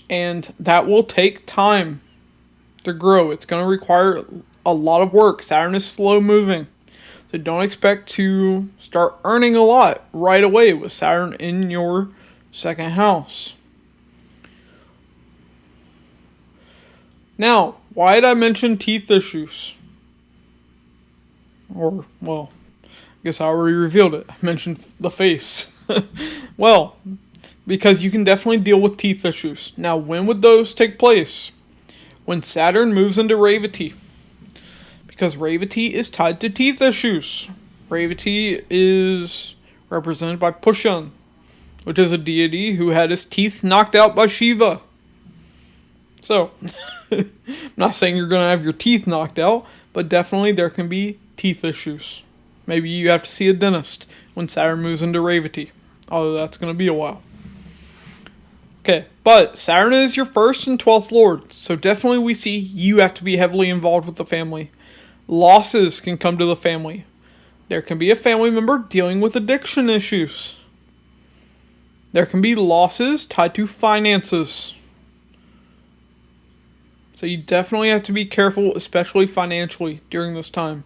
And that will take time to grow. It's going to require a lot of work. Saturn is slow moving. So don't expect to start earning a lot right away with Saturn in your second house. Now, why did I mention teeth issues? Or, well, I guess I already revealed it. I mentioned the face. Well, because you can definitely deal with teeth issues. Now, when would those take place? When Saturn moves into Revati. Because Revati is tied to teeth issues. Revati is represented by Pushan, which is a deity who had his teeth knocked out by Shiva. So, I'm not saying you're going to have your teeth knocked out, but definitely there can be teeth issues. Maybe you have to see a dentist when Saturn moves into Revati, although that's going to be a while. Okay, but Saturn is your 1st and 12th lord, so definitely we see you have to be heavily involved with the family. Losses can come to the family. There can be a family member dealing with addiction issues. There can be losses tied to finances. So you definitely have to be careful, especially financially, during this time.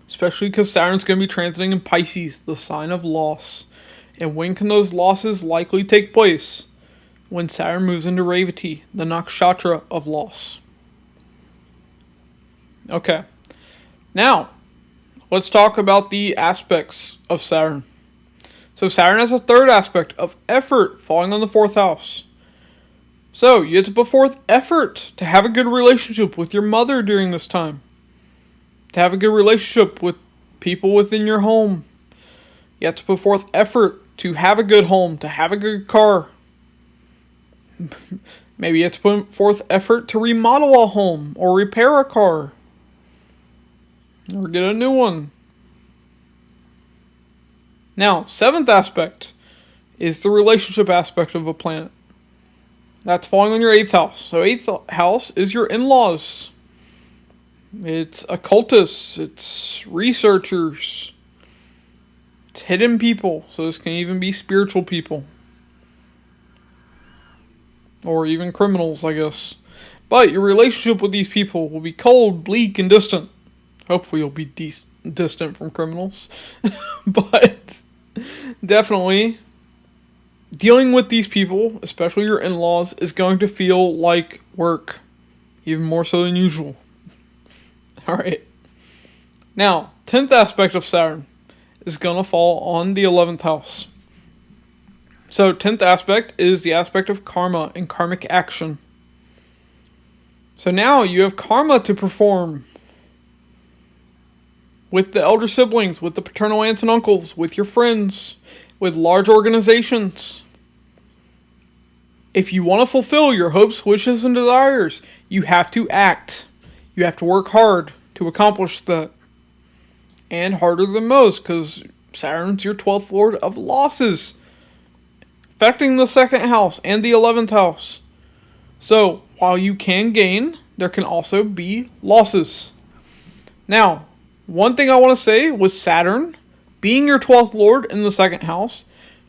Especially because Saturn's going to be transiting in Pisces, the sign of loss. And when can those losses likely take place? When Saturn moves into Revati, the nakshatra of loss. Okay. Now, let's talk about the aspects of Saturn. So Saturn has a 3rd aspect of effort falling on the 4th house. So you have to put forth effort to have a good relationship with your mother during this time. To have a good relationship with people within your home. You have to put forth effort to have a good home, to have a good car. Maybe you have to put forth effort to remodel a home or repair a car. Or get a new one. Now, 7th aspect is the relationship aspect of a planet. That's falling on your 8th house. So 8th house is your in-laws. It's occultists. It's researchers. It's hidden people. So this can even be spiritual people. Or even criminals, I guess. But your relationship with these people will be cold, bleak, and distant. Hopefully you'll be distant from criminals. But definitely, dealing with these people, especially your in-laws, is going to feel like work. Even more so than usual. Alright. Now, 10th aspect of Saturn is going to fall on the 11th house. So, 10th aspect is the aspect of karma and karmic action. So now you have karma to perform with the elder siblings, with the paternal aunts and uncles, with your friends, with large organizations. If you want to fulfill your hopes, wishes, and desires, you have to act. You have to work hard to accomplish that. And harder than most, because Saturn's your 12th lord of losses, affecting the 2nd house and the 11th house. So, while you can gain, there can also be losses. Now, one thing I want to say with Saturn being your 12th lord in the 2nd house,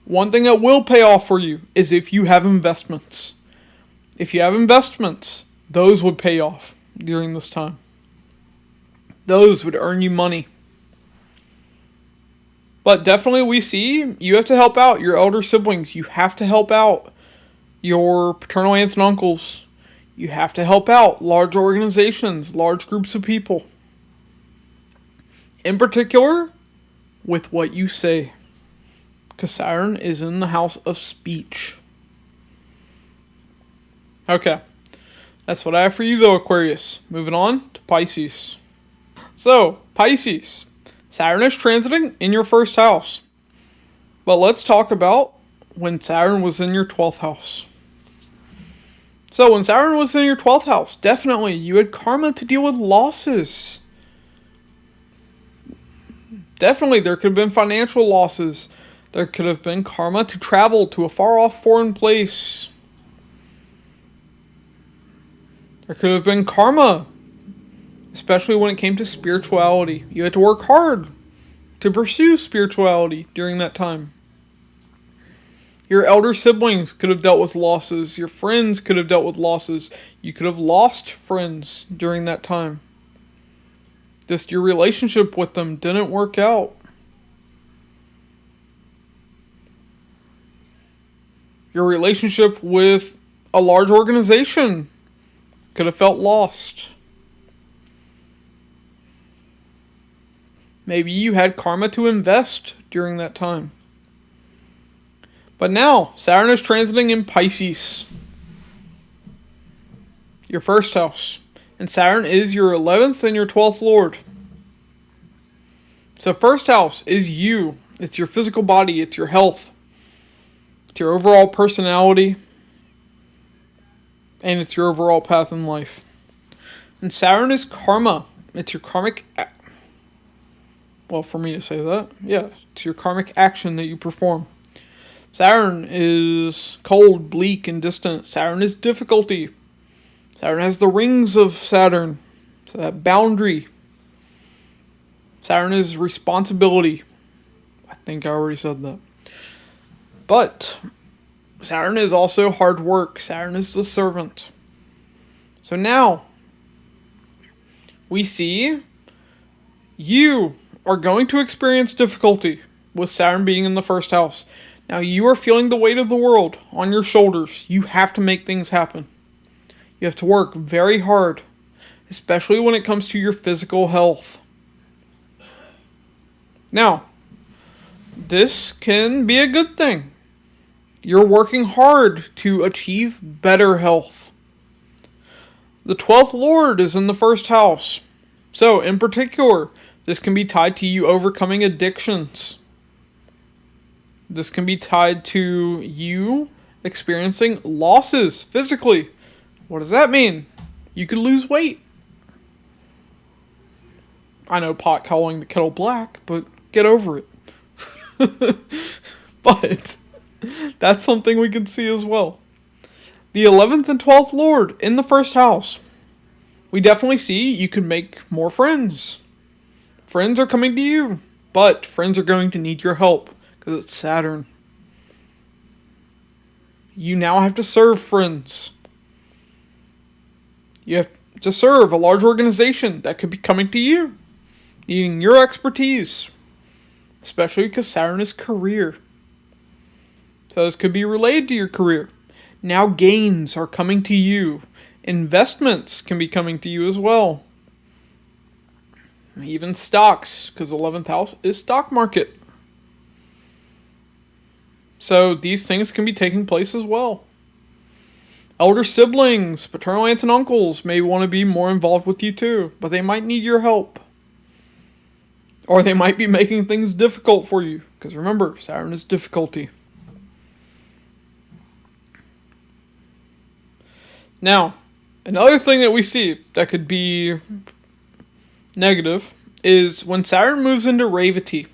one thing that will pay off for you is if you have investments. If you have investments, those would pay off during this time. Those would earn you money. But definitely we see you have to help out your elder siblings. You have to help out your paternal aunts and uncles. You have to help out large organizations, large groups of people. In particular, with what you say. Because Saturn is in the house of speech. Okay. That's what I have for you though, Aquarius. Moving on to Pisces. So, Pisces. Saturn is transiting in your 1st house. But let's talk about when Saturn was in your 12th house. So, when Saturn was in your 12th house, definitely you had karma to deal with losses. Definitely there could have been financial losses. There could have been karma to travel to a far off foreign place. There could have been karma, especially when it came to spirituality. You had to work hard to pursue spirituality during that time. Your elder siblings could have dealt with losses. Your friends could have dealt with losses. You could have lost friends during that time. Just your relationship with them didn't work out. Your relationship with a large organization could have felt lost. Maybe you had karma to invest during that time. But now, Saturn is transiting in Pisces, your 1st house. And Saturn is your 11th and your 12th lord. So 1st house is you. It's your physical body. It's your health. It's your overall personality. And it's your overall path in life. And Saturn is karma. It's your karmic... Well, for me to say that, yeah. It's your karmic action that you perform. Saturn is cold, bleak, and distant. Saturn is difficulty. Saturn has the rings of Saturn. So that boundary. Saturn is responsibility. I think I already said that. But Saturn is also hard work. Saturn is the servant. So now we see you are going to experience difficulty with Saturn being in the 1st house. Now you are feeling the weight of the world on your shoulders. You have to make things happen. You have to work very hard, especially when it comes to your physical health. Now, this can be a good thing. You're working hard to achieve better health. The 12th lord is in the 1st house. So, in particular, this can be tied to you overcoming addictions. This can be tied to you experiencing losses physically. What does that mean? You could lose weight. I know pot calling the kettle black, but get over it. But that's something we can see as well. The 11th and 12th lord in the 1st house we definitely see you could make more friends. Friends are coming to you, but friends are going to need your help because it's Saturn. You now have to serve friends. You have to serve a large organization that could be coming to you, needing your expertise, especially because Saturn is career. So this could be related to your career. Now gains are coming to you. Investments can be coming to you as well. Even stocks, because 11th house is stock market. So these things can be taking place as well. Elder siblings, paternal aunts and uncles may want to be more involved with you too, but they might need your help. Or they might be making things difficult for you, because remember, Saturn is difficulty. Now, another thing that we see that could be negative is when Saturn moves into Revati.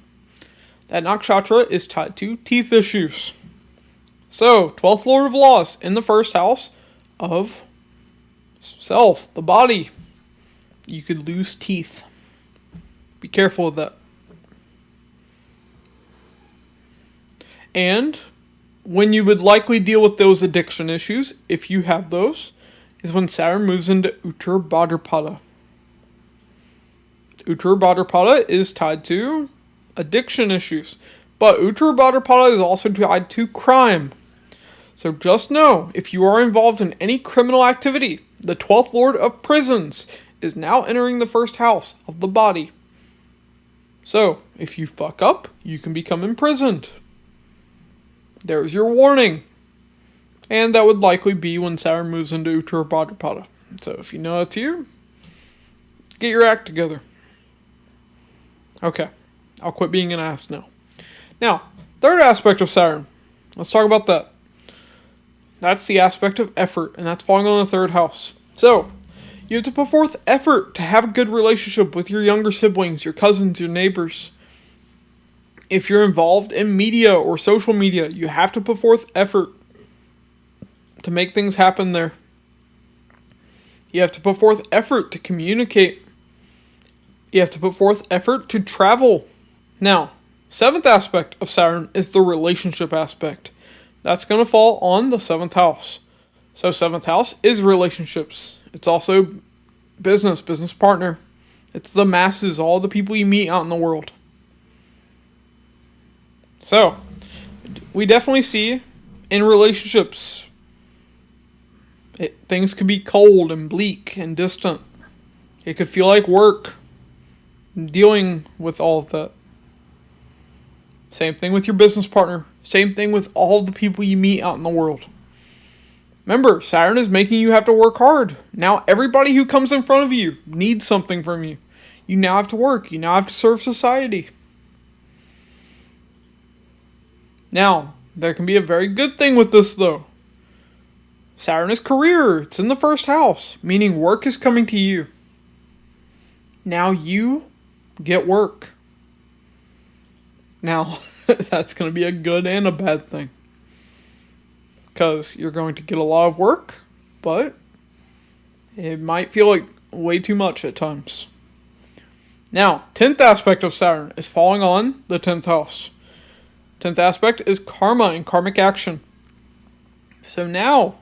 That nakshatra is tied to teeth issues. So, 12th Lord of Loss in the first house of self, the body. You could lose teeth. Be careful of that. And when you would likely deal with those addiction issues, if you have those, is when Saturn moves into Uttar Bhadrapada. Uttar Bhadrapada is tied to addiction issues, but Uttar Bhadrapada is also tied to crime. So just know, if you are involved in any criminal activity, the 12th Lord of Prisons is now entering the first house of the body. So, if you fuck up, you can become imprisoned. There's your warning. And that would likely be when Saturn moves into Uttar Bhadrapada. So if you know it's you, get your act together. Okay, I'll quit being an ass now. Now, third aspect of Saturn. Let's talk about that. That's the aspect of effort, and that's falling on the third house. So, you have to put forth effort to have a good relationship with your younger siblings, your cousins, your neighbors. If you're involved in media or social media, you have to put forth effort to make things happen there. You have to put forth effort to communicate. You have to put forth effort to travel. Now, seventh aspect of Saturn is the relationship aspect. That's going to fall on the 7th house. So 7th house is relationships. It's also business partner. It's the masses, all the people you meet out in the world. So, we definitely see in relationships, things could be cold and bleak and distant. It could feel like work, dealing with all of that. Same thing with your business partner. Same thing with all the people you meet out in the world. Remember, Saturn is making you have to work hard. Now everybody who comes in front of you needs something from you. You now have to work. You now have to serve society. Now, there can be a very good thing with this though. Saturn is career. It's in the first house, meaning work is coming to you. Now you get work. Now, that's going to be a good and a bad thing. Because you're going to get a lot of work, but it might feel like way too much at times. Now, 10th aspect of Saturn is falling on the 10th house. 10th aspect is karma and karmic action. So now,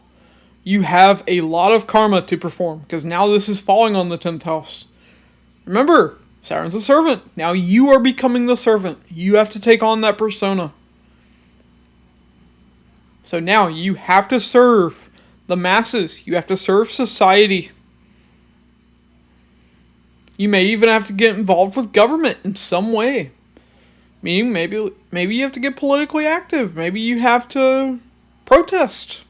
you have a lot of karma to perform, because now this is falling on the 10th house. Remember, Saturn's a servant. Now you are becoming the servant. You have to take on that persona. So now you have to serve the masses. You have to serve society. You may even have to get involved with government in some way. Meaning maybe you have to get politically active. Maybe you have to protest.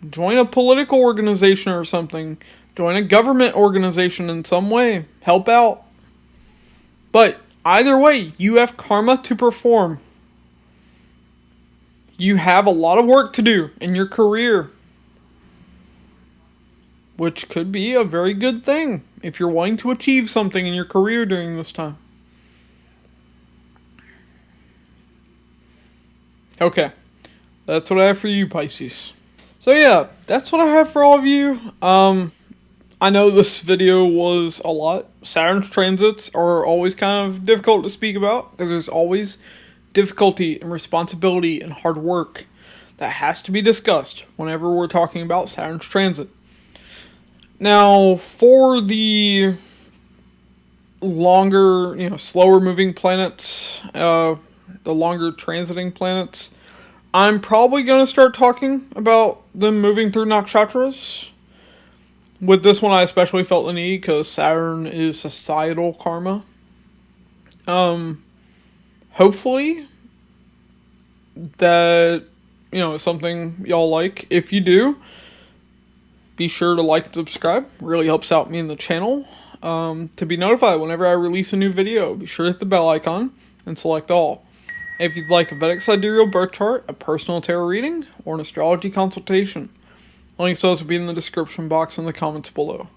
Join a political organization or something. Join a government organization in some way. Help out. But either way, you have karma to perform. You have a lot of work to do in your career. Which could be a very good thing if you're wanting to achieve something in your career during this time. Okay. That's what I have for you, Pisces. So yeah, that's what I have for all of you. I know this video was a lot. Saturn's transits are always kind of difficult to speak about because there's always difficulty and responsibility and hard work that has to be discussed whenever we're talking about Saturn's transit. Now, for the longer, slower moving planets, the longer transiting planets, I'm probably going to start talking about them moving through nakshatras. With this one, I especially felt the need because Saturn is societal karma. Hopefully that, is something y'all like. If you do, be sure to like and subscribe. It really helps out me and the channel. To be notified whenever I release a new video, be sure to hit the bell icon and select all. If you'd like a Vedic Sidereal birth chart, a personal tarot reading, or an astrology consultation, links to those will be in the description box and the comments below.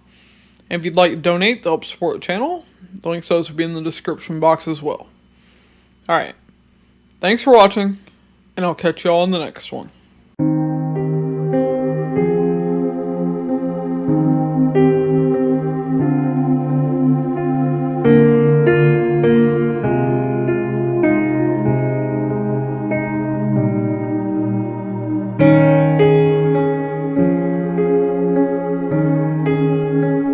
And if you'd like to donate to help support the channel, the links to those will be in the description box as well. Alright, thanks for watching, and I'll catch y'all in the next one.